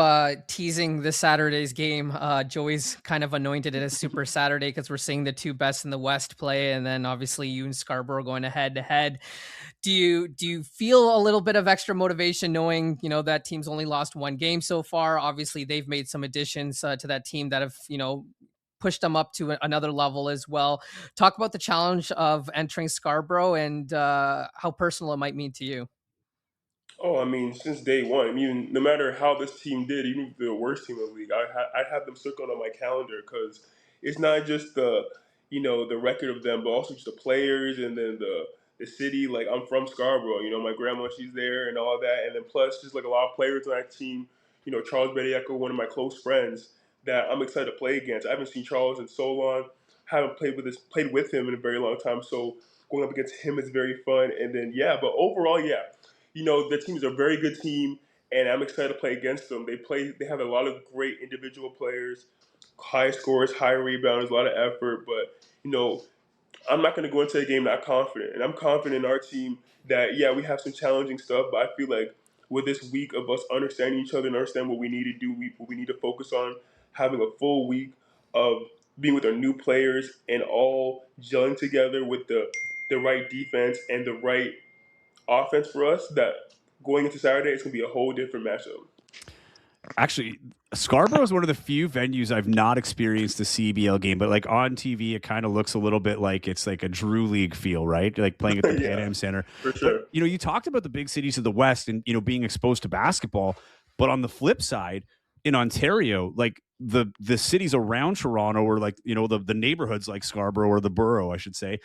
S1: teasing this Saturday's game. Joey's kind of anointed it as Super Saturday because we're seeing the 2 best in the West play, and then obviously you and Scarborough going head to head. Do you feel a little bit of extra motivation knowing that team's only lost 1 game so far? Obviously, they've made some additions to that team that have pushed them up to another level as well. Talk about the challenge of entering Scarborough and how personal it might mean to you.
S3: Oh, I mean, since day one, I mean, no matter how this team did, even if they're the worst team in the league, I have them circled on my calendar because it's not just the, the record of them, but also just the players and then the city. Like, I'm from Scarborough, my grandma, she's there and all that. And then plus just like a lot of players on that team, Charles Bediako, one of my close friends that I'm excited to play against. I haven't seen Charles in so long. Haven't played with him in a very long time. So going up against him is very fun. And then, yeah, but overall, yeah, the team is a very good team, and I'm excited to play against them. They have a lot of great individual players, high scores, high rebounds, a lot of effort. But I'm not going to go into a game not confident, and I'm confident in our team that yeah, we have some challenging stuff, but I feel like with this week of us understanding each other and understand what we need to do, what we need to focus on, having a full week of being with our new players and all gelling together with the right defense and the right offense for us, that going into Saturday, it's going to be a whole different matchup.
S2: Actually, Scarborough is one of the few venues I've not experienced a CBL game, but like on TV, it kind of looks a little bit like it's like a Drew League feel, right? Like playing at the
S3: Yeah,
S2: Pan Am Center.
S3: for sure.
S2: But, you talked about the big cities of the West and, being exposed to basketball. But on the flip side, in Ontario, like the cities around Toronto, or like, the neighborhoods like Scarborough or the borough, I should say,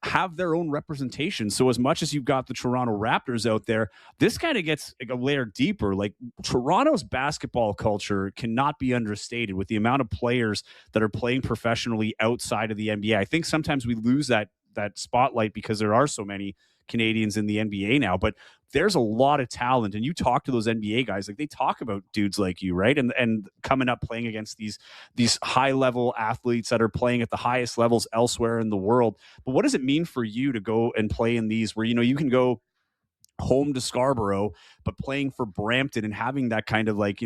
S2: have their own representation. So as much as you've got the Toronto Raptors out there, this kind of gets like a layer deeper. Like Toronto's basketball culture cannot be understated with the amount of players that are playing professionally outside of the NBA. I think sometimes we lose that spotlight because there are so many Canadians in the NBA now, but there's a lot of talent. And you talk to those NBA guys, like they talk about dudes like you, right? And coming up playing against these high level athletes that are playing at the highest levels elsewhere in the world. But what does it mean for you to go and play in these where, you can go home to Scarborough, but playing for Brampton and having that kind of like,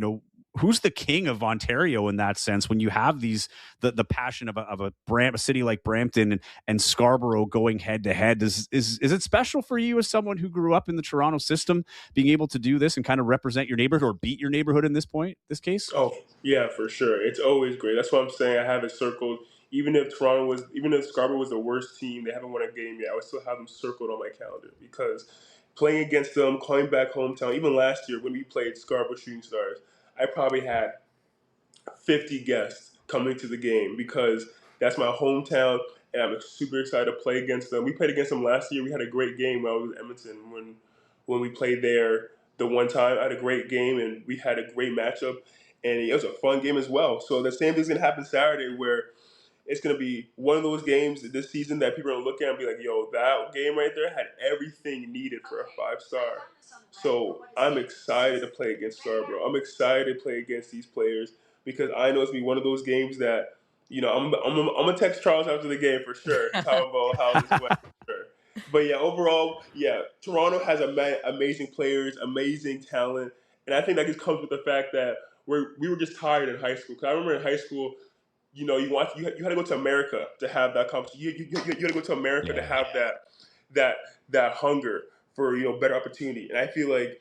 S2: who's the king of Ontario in that sense when you have the passion of a city like Brampton and Scarborough going head to head? Is it special for you as someone who grew up in the Toronto system, being able to do this and kind of represent your neighborhood or beat your neighborhood in this case?
S3: Oh, yeah, for sure. It's always great. That's what I'm saying. I have it circled. Even if Scarborough was the worst team, they haven't won a game yet, I would still have them circled on my calendar because playing against them, coming back hometown, even last year when we played Scarborough Shooting Stars, I probably had 50 guests coming to the game because that's my hometown, and I'm super excited to play against them. We played against them last year. We had a great game when I was in Edmonton when we played there the one time. I had a great game, and we had a great matchup, and it was a fun game as well. So the same thing's going to happen Saturday where it's going to be one of those games this season that people are going to look at and be like, yo, that game right there had everything needed for a 5-star. So I'm excited to play against Scarborough. I'm excited to play against these players because I know it's going to be one of those games that, I'm going to text Charles after the game for sure, talk about how this went for sure. But yeah, overall, yeah, Toronto has amazing players, amazing talent. And I think that just comes with the fact that we were just tired in high school. Because I remember in high school, you had to go to America to have that competition. You had to go to America to have that hunger for better opportunity. And I feel like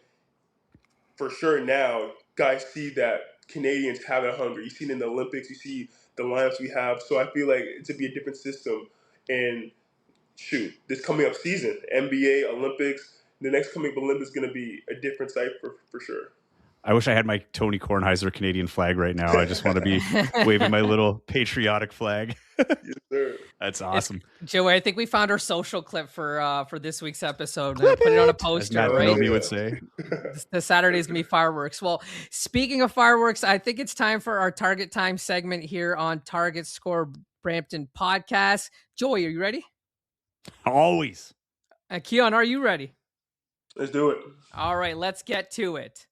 S3: for sure now guys see that Canadians have that hunger. You see it in the Olympics. You see the lineups we have. So I feel like it's to be a different system. And shoot, this coming up season, NBA, Olympics, the next coming up Olympics is going to be a different sight for sure.
S2: I wish I had my Tony Kornheiser Canadian flag right now. I just want to be waving my little patriotic flag.
S3: Yes, sir.
S2: That's awesome.
S1: Joey, I think we found our social clip for this week's episode. Put it on a poster,
S2: As Matt
S1: right?
S2: Nomi would say.
S1: The Saturday's going to be fireworks. Well, speaking of fireworks, I think it's time for our Target Time segment here on Target Score Brampton podcast. Joey, are you ready?
S2: Always.
S1: Keon, are you ready?
S3: Let's do it.
S1: All right, let's get to it.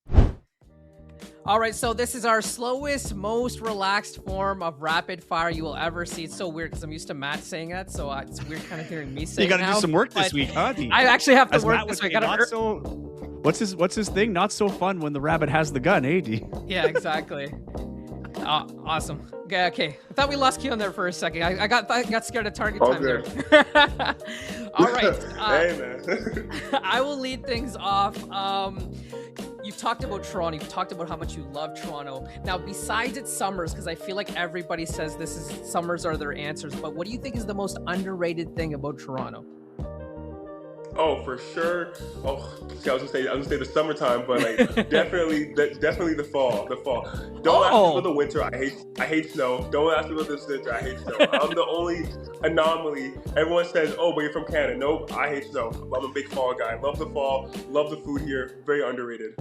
S1: All right, so this is our slowest, most relaxed form of rapid fire you will ever see. It's so weird because I'm used to Matt saying that, so it's weird kind of hearing me say it.
S2: You got to do some work this week, huh?
S1: I actually have to
S2: As
S1: work
S2: Matt
S1: this
S2: would
S1: week.
S2: say, what's his thing? Not so fun when the rabbit has the gun, eh, D?
S1: Yeah, exactly. Awesome. Okay. I thought we lost Keon there for a second. I got scared of Target Time there. All right.
S3: Hey, man.
S1: I will lead things off. You've talked about Toronto. You've talked about how much you love Toronto. Now, besides its summers, because I feel like everybody says summers are their answers, but what do you think is the most underrated thing about Toronto?
S3: Oh, for sure. Oh, see, I was gonna say the summertime, but like definitely the fall. The fall. Don't ask me about the winter. I hate snow. Don't ask me about the winter. I hate snow. I'm the only anomaly. Everyone says, "Oh, but you're from Canada." Nope, I hate snow. I'm a big fall guy. Love the fall. Love the food here. Very underrated.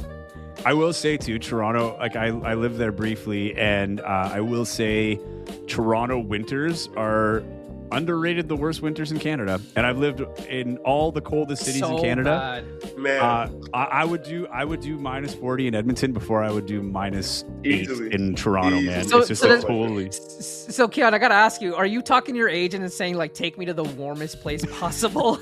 S2: I will say too, Toronto, like I lived there briefly, and I will say Toronto winters are underrated, the worst winters in Canada. And I've lived in all the coldest cities in Canada.
S1: Bad.
S3: Man,
S2: I would do minus 40 in Edmonton before I would do minus 8
S3: Easily.
S2: in Toronto,
S3: Easily.
S2: man.
S1: So-
S2: It's just
S1: so
S2: like
S1: that-
S2: totally.
S1: So, Keon, I gotta ask you: are you talking to your agent and saying like, "Take me to the warmest place possible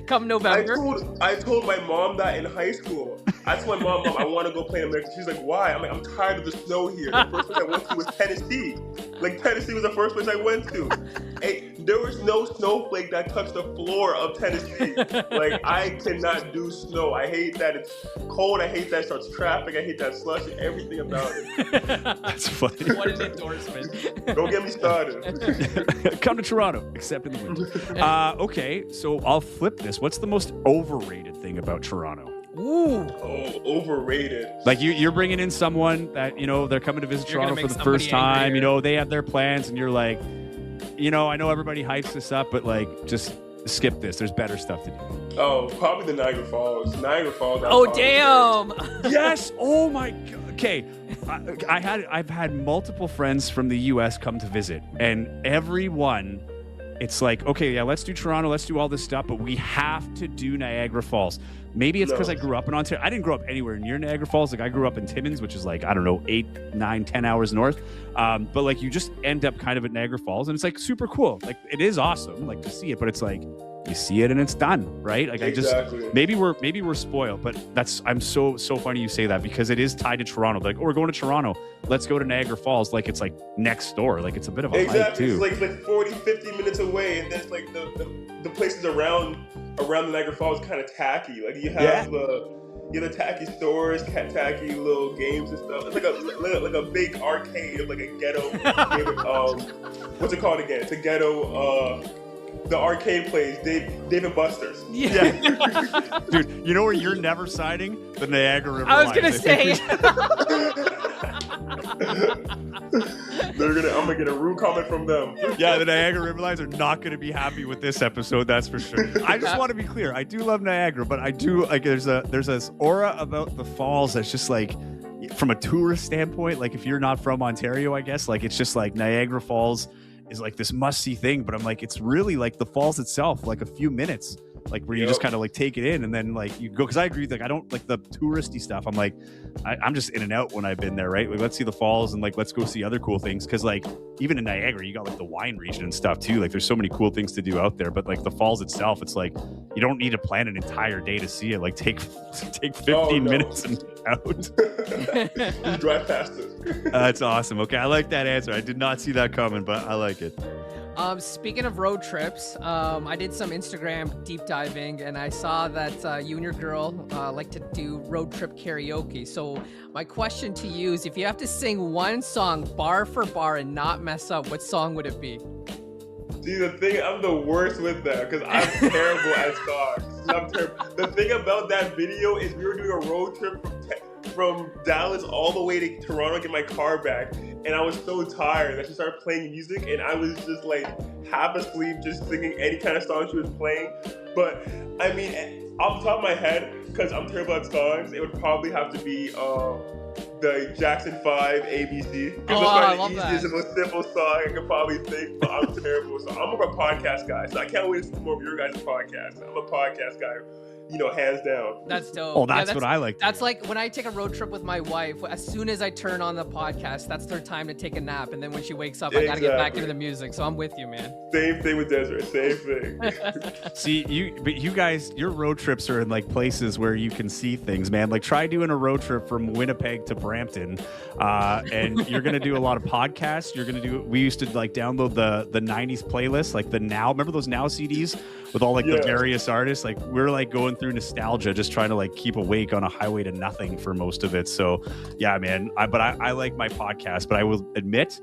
S1: come November"?
S3: I told my mom that in high school. I told my mom, I want to go play in America. She's like, why? I'm like, I'm tired of the snow here. The first place I went to was Tennessee. Like, Tennessee was the first place I went to. Hey, there was no snowflake that touched the floor of Tennessee. Like, I cannot do snow. I hate that it's cold. I hate that it starts traffic. I hate that slush and everything about it.
S2: That's funny.
S1: What an endorsement!
S3: Don't get me started.
S2: Come to Toronto, except in the winter. Okay, so I'll flip this. What's the most overrated thing about Toronto?
S1: Ooh,
S3: Oh, overrated.
S2: Like you're bringing in someone that, you know, they're coming to visit
S1: You're gonna
S2: Toronto for
S1: make
S2: the first
S1: somebody
S2: time.
S1: angrier.
S2: You know, they have their plans, and you're like, you know, I know everybody hypes this up, but like, just skip this. There's better stuff to do.
S3: Oh, probably the Niagara Falls. Niagara Falls.
S1: oh damn!
S2: Yes. Oh my God. Okay. I've had multiple friends from the U.S. come to visit, and everyone, it's like, okay, yeah, let's do Toronto, let's do all this stuff, but we have to do Niagara Falls. Maybe it's because I grew up in Ontario. I didn't grow up anywhere near Niagara Falls. Like, I grew up in Timmins, which is like, I don't know, 8, 9, 10 hours north. But like, you just end up kind of at Niagara Falls, and it's like super cool. Like, it is awesome, like, to see it, but it's like, you see it and it's done, right? Like,
S3: Exactly.
S2: maybe we're spoiled, but I'm so funny you say that, because it is tied to Toronto. Like, oh, we're going to Toronto, let's go to Niagara Falls. Like, it's like next door. Like, it's a bit of a hike
S3: Exactly.
S2: too.
S3: It's like 40, 50 minutes away, and then it's like the places around the Niagara Falls kind of tacky. Like, you have the tacky stores, tacky little games and stuff. It's like a big arcade of like a ghetto game of, what's it called again? It's a ghetto the arcade place, Dave and Buster's.
S1: Yeah.
S2: Dude, you know where you're never signing? The Niagara River
S1: I was
S2: Lines.
S1: gonna say.
S3: I'm gonna get a rude comment from them.
S2: Yeah, the Niagara River Lines are not going to be happy with this episode, that's for sure. I just want to be clear. I do love Niagara, but I do, like, there's this aura about the falls that's just like, from a tourist standpoint, like, if you're not from Ontario, I guess, like, it's just like Niagara Falls is like this must-see thing, but I'm like, it's really like the falls itself, like a few minutes, like, where you just kind of like take it in, and then like you go, because I agree, like, I don't like the touristy stuff. I'm like, I'm just in and out when I've been there, right? Like, let's see the falls, and like, let's go see other cool things, because like, even in Niagara, you got like the wine region and stuff too. Like, there's so many cool things to do out there, but like the falls itself, it's like, you don't need to plan an entire day to see it. Like, take 15 minutes and out.
S3: Just drive past it.
S2: That's awesome. Okay, I like that answer. I did not see that coming, but I like it.
S1: Speaking of road trips, I did some Instagram deep diving, and I saw that you and your girl like to do road trip karaoke. So my question to you is, if you have to sing one song bar for bar and not mess up, what song would it be?
S3: See, the thing, I'm the worst with that, because I'm terrible at songs. I'm terrible. The thing about that video is we were doing a road trip from Dallas all the way to Toronto to get my car back, and I was so tired that she started playing music, and I was just like half asleep, just singing any kind of song she was playing. But I mean, off the top of my head, because I'm terrible at songs, it would probably have to be the Jackson 5 ABC, because
S1: Oh,
S3: that's
S1: I
S3: probably
S1: love
S3: the
S1: that.
S3: easiest and most simple song I could probably think. But I'm terrible, so I'm more of a podcast guy. So I can't wait to see more of your guys' podcasts. I'm a podcast guy, you know, hands down.
S1: That's dope.
S2: Oh, that's what I like.
S1: That's like when I take a road trip with my wife, as soon as I turn on the podcast, that's their time to take a nap. And then when she wakes up, I gotta get back
S3: Exactly.
S1: into the music. So I'm with you, man.
S3: Same thing with Desiree. Same thing.
S2: See, you guys, your road trips are in like places where you can see things, man. Like, try doing a road trip from Winnipeg to Brampton, and you're gonna do a lot of podcasts. We used to like download the '90s playlist, like the Now. Remember those Now CDs with all like the various artists? Like, we're like going through nostalgia, just trying to like keep awake on a highway to nothing for most of it. So yeah, man. I like my podcast, but I will admit,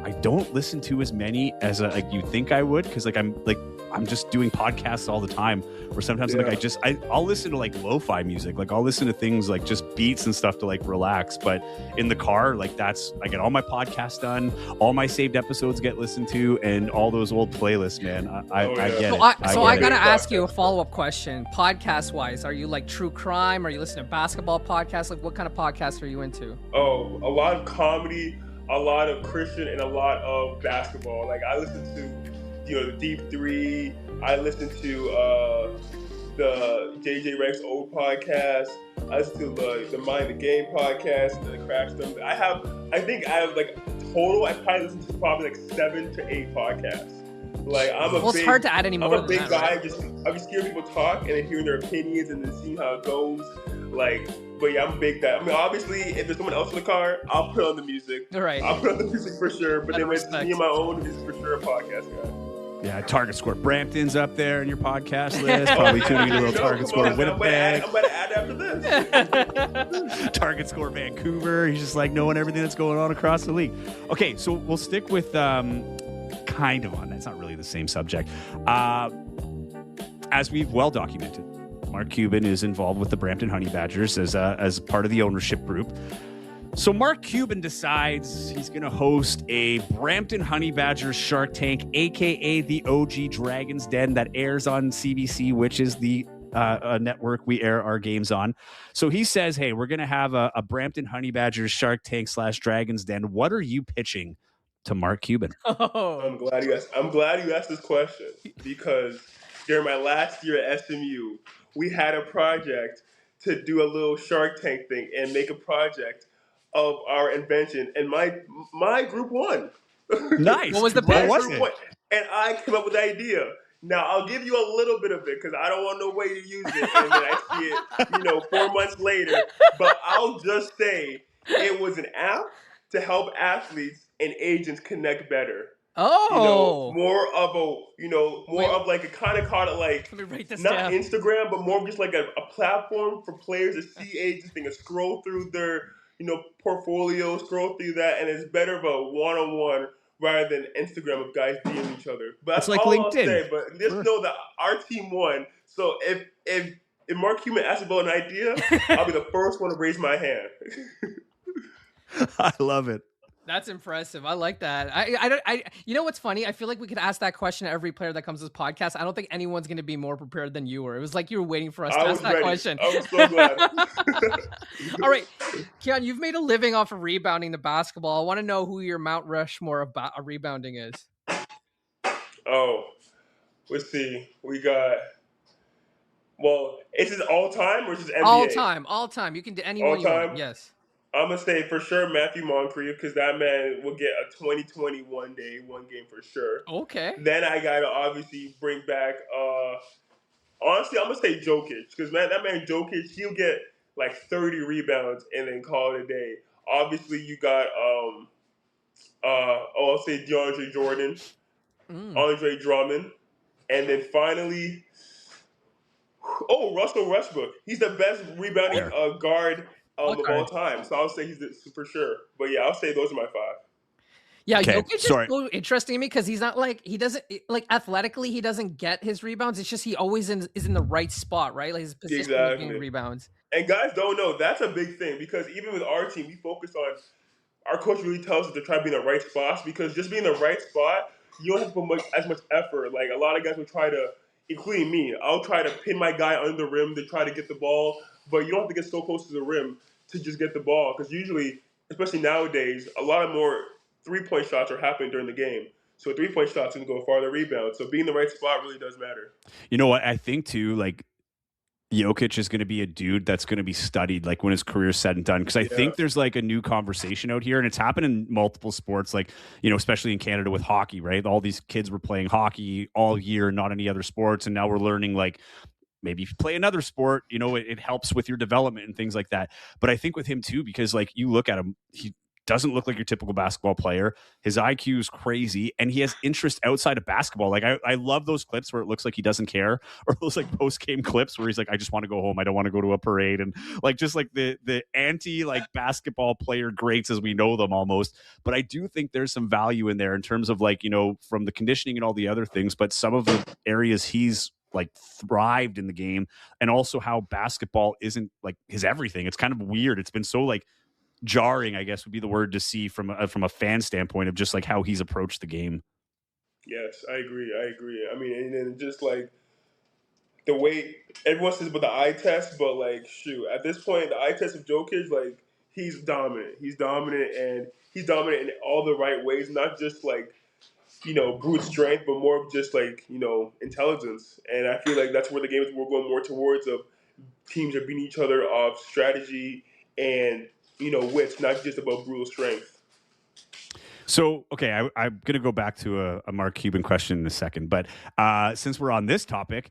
S2: I don't listen to as many as like you think I would, because like I'm like I'm just doing podcasts all the time. Where sometimes I'll listen to like lo-fi music, like I'll listen to things like just beats and stuff to like relax. But in the car, like I get all my podcasts done, all my saved episodes get listened to, and all those old playlists, man. I get it.
S1: I gotta ask you a follow-up question. Podcast-wise, are you like true crime? Are you listening to basketball podcasts? Like, what kind of podcasts are you into?
S3: Oh, a lot of comedy, a lot of Christian, and a lot of basketball. Like I listen to, the Deep Three. I listen to the JJ Rex old podcast. I listen to the Mind the Game podcast, the Crash Them. I think I have like total. I probably listen to probably like 7 to 8 podcasts. Like
S1: it's hard to add any more.
S3: I'm a big guy. Right? I just hear people talk and then hearing their opinions and then seeing how it goes. Like, but yeah, I'm a big guy. I mean, obviously, if there's someone else in the car, I'll put on the music.
S1: Right.
S3: I'll put on the music for sure. But then when it's me and my own, it's for sure a podcast guy.
S2: Yeah, Target Score Brampton's up there in your podcast list. Probably tuning into a little Target Score Winnipeg.
S3: I'm going to add after this.
S2: Target Score Vancouver. He's just like knowing everything that's going on across the league. Okay, so we'll stick with kind of on. That's not really the same subject. As we've well documented, Mark Cuban is involved with the Brampton Honey Badgers as part of the ownership group. So Mark Cuban decides he's going to host a Brampton Honey Badgers Shark Tank, a.k.a. the OG Dragon's Den, that airs on CBC, which is the network we air our games on. So he says, hey, we're going to have a Brampton Honey Badgers Shark Tank / Dragon's Den. What are you pitching to Mark Cuban?
S1: Oh.
S3: I'm glad you asked this question, because during my last year at SMU, we had a project to do a little Shark Tank thing and make a project of our invention, and my group won.
S2: Nice.
S1: What was the pitch?
S3: And I came up with the idea. Now I'll give you a little bit of it because I don't want no way to use it, and then I see it, 4 months later. But I'll just say it was an app to help athletes and agents connect better.
S1: Oh,
S3: more of like a kind of caught it like not down. Instagram, but more of just like a platform for players to see agents, they can scroll through their portfolio, scroll through that, and it's better of a one-on-one rather than Instagram of guys DMing each other. But that's
S2: like
S3: all
S2: LinkedIn.
S3: I'll say. But just know that our team won. So if Mark Cuban asks about an idea, I'll be the first one to raise my hand.
S2: I love it.
S1: That's impressive. I like that. I you know what's funny? I feel like we could ask that question to every player that comes to this podcast. I don't think anyone's going to be more prepared than you were. It was like you were waiting for us to ask that question.
S3: I was so glad.
S1: All right, Keon, you've made a living off of rebounding the basketball. I want to know who your Mount Rushmore of rebounding is.
S3: Oh, let's see. We got. Well, is it all time or is it NBA?
S1: All time. You can do anyone you want. Yes.
S3: I'm going to say for sure Matthew Moncrief, because that man will get a 2020 one game for sure.
S1: Okay.
S3: Then I got to obviously bring back, honestly, I'm going to say Jokic, because that man Jokic, he'll get like 30 rebounds and then call it a day. Obviously, you got, I'll say DeAndre Jordan, Andre Drummond, and then finally, Russell Westbrook. He's the best rebounding guard of all time. So I'll say he's for sure. But yeah, I'll say those are my 5.
S1: Yeah, Jokic is so interesting to me because he's not he doesn't athletically, he doesn't get his rebounds. It's just he always is in the right spot, right? Like his position making rebounds.
S3: And guys don't know, that's a big thing because even with our team, we focus on, our coach really tells us to try to be in the right spots because just being in the right spot, you don't have to put as much effort. Like a lot of guys will try to, including me, I'll try to pin my guy under the rim to try to get the ball, but you don't have to get so close to the rim to just get the ball because usually, especially nowadays, a lot of more three-point shots are happening during the game. So a three-point shot's going to go farther rebound. So being in the right spot really does matter.
S2: You know what? I think, too, like, Jokic is going to be a dude that's going to be studied, like, when his career's said and done. Because I think there's, like, a new conversation out here, and it's happened in multiple sports, like, especially in Canada with hockey, right? All these kids were playing hockey all year, not any other sports, and now we're learning, like, maybe if you play another sport, it helps with your development and things like that. But I think with him, too, because, like, you look at him, doesn't look like your typical basketball player. His IQ is crazy, and he has interest outside of basketball. Like I love those clips where it looks like he doesn't care, or those like post game clips where he's like, I just want to go home. I don't want to go to a parade, and like just like the anti like basketball player greats as we know them almost. But I do think there's some value in there in terms of like, you know, from the conditioning and all the other things, but some of the areas he's like thrived in the game, and also how basketball isn't like his everything. It's kind of weird. It's been so like jarring, I guess would be the word to see from a fan standpoint of just like how he's approached the game.
S3: Yes, I agree. I mean, and then just like the way everyone says about the eye test, but like, shoot, at this point, the eye test of Jokic, like, he's dominant. He's dominant, and he's dominant in all the right ways, not just like, you know, brute strength, but more of just like, you know, intelligence. And I feel like that's where the game is. We're going more towards of teams are beating each other off strategy and, you know, wits, not just about brutal strength.
S2: So, okay, I'm going to go back to a Mark Cuban question in a second, but since we're on this topic,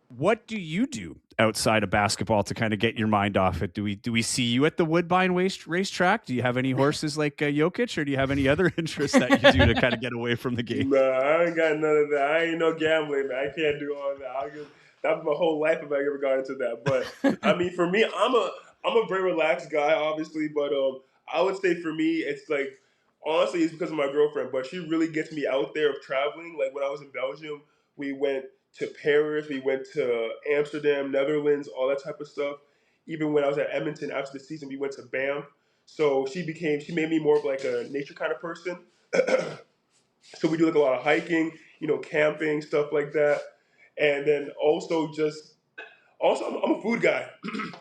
S2: what do you do outside of basketball to kind of get your mind off it? Do we see you at the Woodbine racetrack? Do you have any horses like Jokic, or do you have any other interests that you do to kind of get away from the game?
S3: Nah, I ain't got none of that. I ain't no gambling, man. I can't do all that. That'd be my whole life if I ever got into that. But I mean, for me, I'm a very relaxed guy, obviously. But I would say for me, it's like honestly, it's because of my girlfriend. But she really gets me out there of traveling. Like when I was in Belgium, we went to Paris, we went to Amsterdam, Netherlands, all that type of stuff. Even when I was at Edmonton after the season, we went to Banff. So she made me more of like a nature kind of person. So we do like a lot of hiking, you know, camping, stuff like that. And then also I'm a food guy.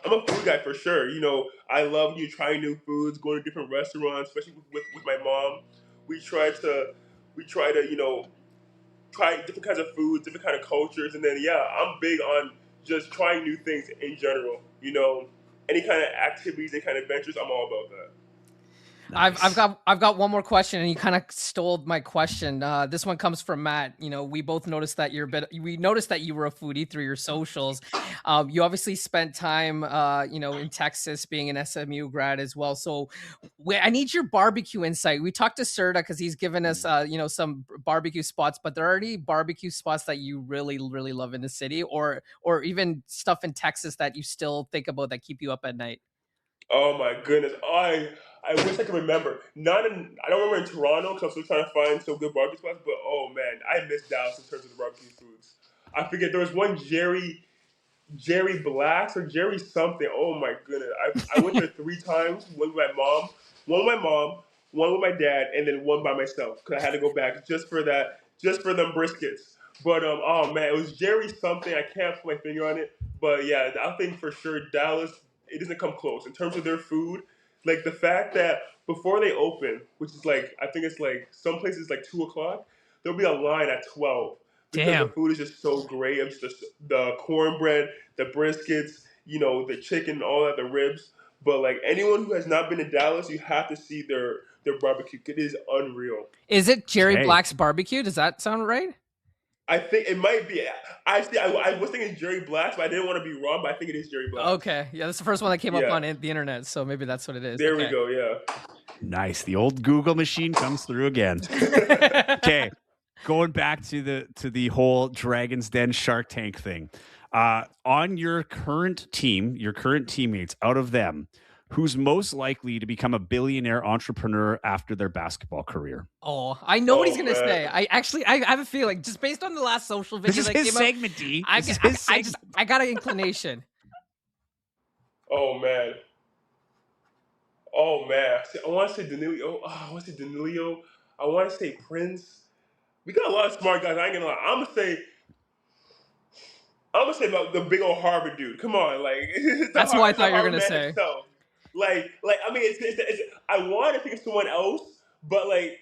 S3: I'm a food guy for sure. You know, I love trying new foods, going to different restaurants, especially with my mom. We try to you know, try different kinds of foods, different kind of cultures, and then yeah, I'm big on just trying new things in general. You know, any kind of activities, any kind of adventures, I'm all about that.
S1: Nice. I've got one more question, and you kind of stole my question. This one comes from Matt. You know, we both noticed that we noticed that you were a foodie through your socials. You obviously spent time, you know, in Texas, being an SMU grad as well. So, I need your barbecue insight. We talked to Serta because he's given us, you know, some barbecue spots. But there are any barbecue spots that you really, really love in the city, or even stuff in Texas that you still think about that keep you up at night?
S3: Oh my goodness, I wish I could remember. I don't remember in Toronto because I'm still trying to find some good barbecue spots. But oh man, I miss Dallas in terms of the barbecue foods. I forget there was one Jerry Blacks or Jerry something. Oh my goodness, I went there 3 times. One with my mom, one with my dad, and then one by myself because I had to go back just for them briskets. But oh man, it was Jerry something. I can't put my finger on it. But yeah, I think for sure Dallas, it doesn't come close in terms of their food. Like the fact that before they open, which is like I think it's like some places like 2 o'clock, there'll be a line at 12 because the
S1: Damn.
S3: food is just so great. It's just the cornbread, the briskets, you know, the chicken, all that, the ribs. But like anyone who has not been to Dallas, you have to see their barbecue. It is unreal.
S1: Is it Jerry
S2: Okay.
S1: Black's Barbecue? Does that sound right?
S3: I think it might be. I was thinking Jerry Black's, but I didn't want to be wrong. But I think it is Jerry Black's.
S1: Okay, yeah, that's the first one that came up
S3: Yeah.
S1: on the internet, so maybe that's what it is.
S3: There
S1: Okay.
S3: we go. Yeah.
S2: Nice. The old Google machine comes through again. Okay. Going back to the whole Dragon's Den Shark Tank thing. On your current team, your current teammates, out of them, who's most likely to become a billionaire entrepreneur after their basketball career?
S1: Oh, I know what he's gonna
S3: man.
S1: say. I have a feeling, just based on the last social video
S2: This is
S1: that
S2: his
S1: came
S2: segment, D.
S1: up,
S2: This is his segment.
S1: I got an inclination.
S3: Oh man. Oh man. I want to say Danilo. Oh, I want to say Danilo. I want to say Prince. We got a lot of smart guys. I ain't gonna lie. I'm gonna say about the big old Harvard dude. Come on, like
S1: That's what I
S3: it's
S1: thought you were
S3: Harvard
S1: gonna
S3: man
S1: say.
S3: himself. Like I mean, I want to think of someone else, but like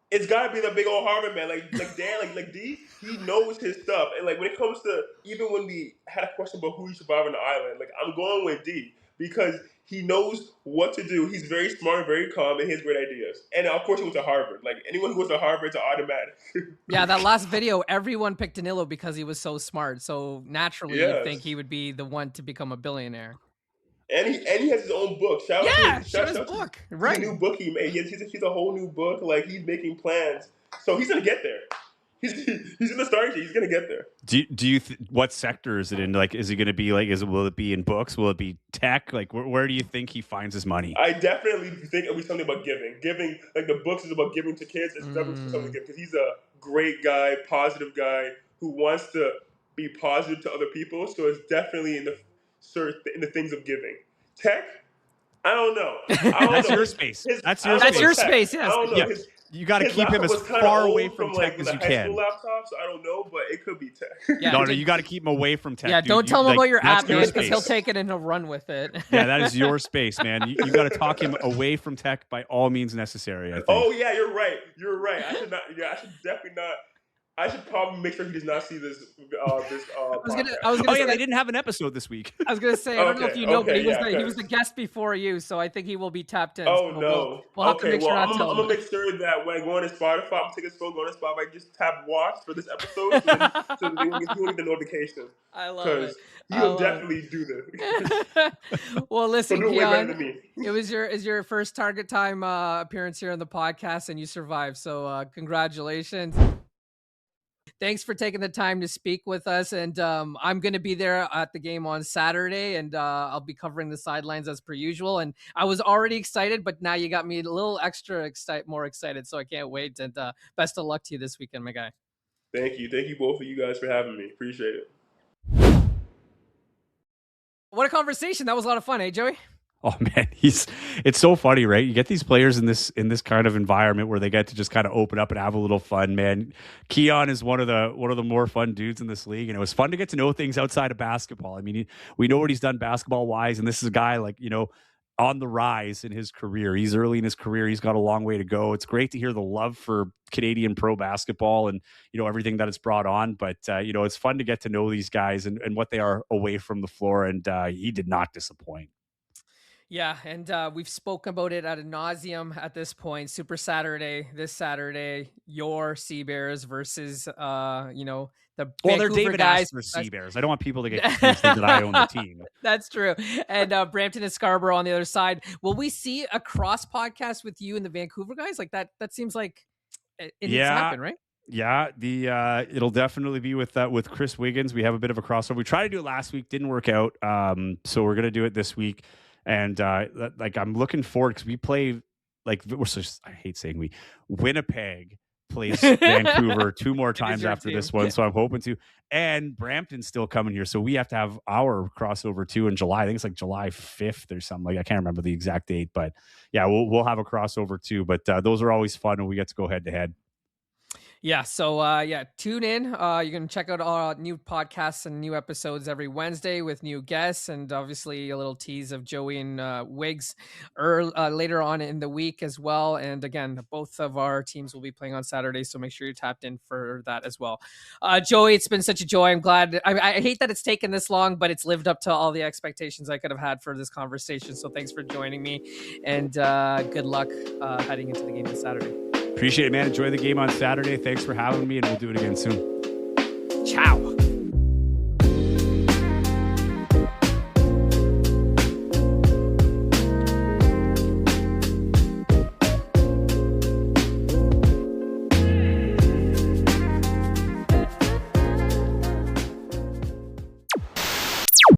S3: it's gotta be the big old Harvard man. Like Dan, like D, he knows his stuff. And like when it comes to even when we had a question about who you survive on the island, like I'm going with D because he knows what to do. He's very smart, very calm, and he has great ideas. And of course, he went to Harvard. Like anyone who goes to Harvard, it's an automatic.
S1: Yeah, that last video, everyone picked Danilo because he was so smart. So naturally, you'd
S3: Yes.
S1: think he would be the one to become a billionaire.
S3: And he has his own book. Shout out
S1: Yeah,
S3: to
S1: show his
S3: shout out to
S1: book.
S3: the
S1: Right.
S3: new book he made. He's a whole new book. Like, he's making plans, so he's gonna get there. He's in the starting sheet. He's gonna get there.
S2: Do you what sector is it in? Like, is he going to be like? Will it be in books? Will it be tech? Like, where do you think he finds his money?
S3: I definitely think it'll be something about giving. Giving, like, the books is about giving to kids. It's definitely something to give, because he's a great guy, positive guy who wants to be positive to other people. So it's definitely in the things of giving. Tech, I don't know.
S2: That's your space. That's
S1: your space. Yes.
S3: I don't know.
S2: Yeah. You got to keep him as far away from tech as you can.
S3: Laptop, so I don't know, but it could be tech.
S1: Yeah,
S2: no, you got to keep him away from tech.
S1: Yeah,
S2: dude.
S1: don't tell him about your app, man, because
S2: space.
S1: he'll take it and he'll run with it.
S2: Yeah, that is your space, man. You got to talk him away from tech by all means necessary, I think.
S3: Oh yeah, you're right. I should not. Yeah, I should definitely not. I should probably make sure he does not see this.
S2: They didn't have an episode this week.
S1: I was gonna say, I don't know if you know, but he was the guest before you, so I think he will be tapped in.
S3: Oh
S1: so
S3: no!
S1: We'll have to make sure
S3: I'm gonna make sure that when I go on to Spotify, I'm gonna take his phone, go on to Spotify, just tap watch for this episode, so they can get the notification.
S1: I love it.
S3: Because he'll definitely do this.
S1: Well, listen,
S3: He'll do it way better
S1: Keon,
S3: than me.
S1: it was your first Target Time appearance here on the podcast, and you survived. So congratulations. Thanks for taking the time to speak with us. And I'm going to be there at the game on Saturday, and I'll be covering the sidelines as per usual. And I was already excited, but now you got me a little more excited. So I can't wait. And best of luck to you this weekend, my guy.
S3: Thank you. Thank you both of you guys for having me. Appreciate it.
S1: What a conversation. That was a lot of fun, eh, Joey?
S2: Oh man, it's so funny, right? You get these players in this kind of environment where they get to just kind of open up and have a little fun, man. Keon is one of the more fun dudes in this league, and it was fun to get to know things outside of basketball. I mean, we know what he's done basketball wise, and this is a guy like, on the rise in his career. He's early in his career. He's got a long way to go. It's great to hear the love for Canadian pro basketball and, everything that it's brought on. But, it's fun to get to know these guys and what they are away from the floor. And he did not disappoint.
S1: Yeah, and we've spoken about it ad nauseum at this point. Super Saturday, this Saturday, your Sea Bears versus, the Vancouver
S2: they're David
S1: guys
S2: versus Sea Bears. I don't want people to get confused that I own the team.
S1: That's true. And Brampton and Scarborough on the other side. Will we see a cross podcast with you and the Vancouver guys? Like that seems like it needs to happen, right?
S2: Yeah, it'll definitely be with Chris Wiggins. We have a bit of a crossover. We tried to do it last week, didn't work out. So we're gonna do it this week. And I'm looking forward because we play I hate saying Winnipeg plays Vancouver 2 more times after this one. So I'm hoping to. And Brampton's still coming here. So we have to have our crossover too in July. I think it's like July 5th or something. I can't remember the exact date, but yeah, we'll have a crossover too. But those are always fun when we get to go head to head.
S1: Yeah. So, tune in. You can check out our new podcasts and new episodes every Wednesday with new guests, and obviously a little tease of Joey and Wiggs later on in the week as well. And again, both of our teams will be playing on Saturday, so make sure you're tapped in for that as well. Joey, it's been such a joy. I'm glad. I hate that it's taken this long, but it's lived up to all the expectations I could have had for this conversation. So thanks for joining me, and good luck heading into the game on Saturday.
S2: Appreciate it, man. Enjoy the game on Saturday. Thanks for having me, and we'll do it again soon.
S1: Ciao.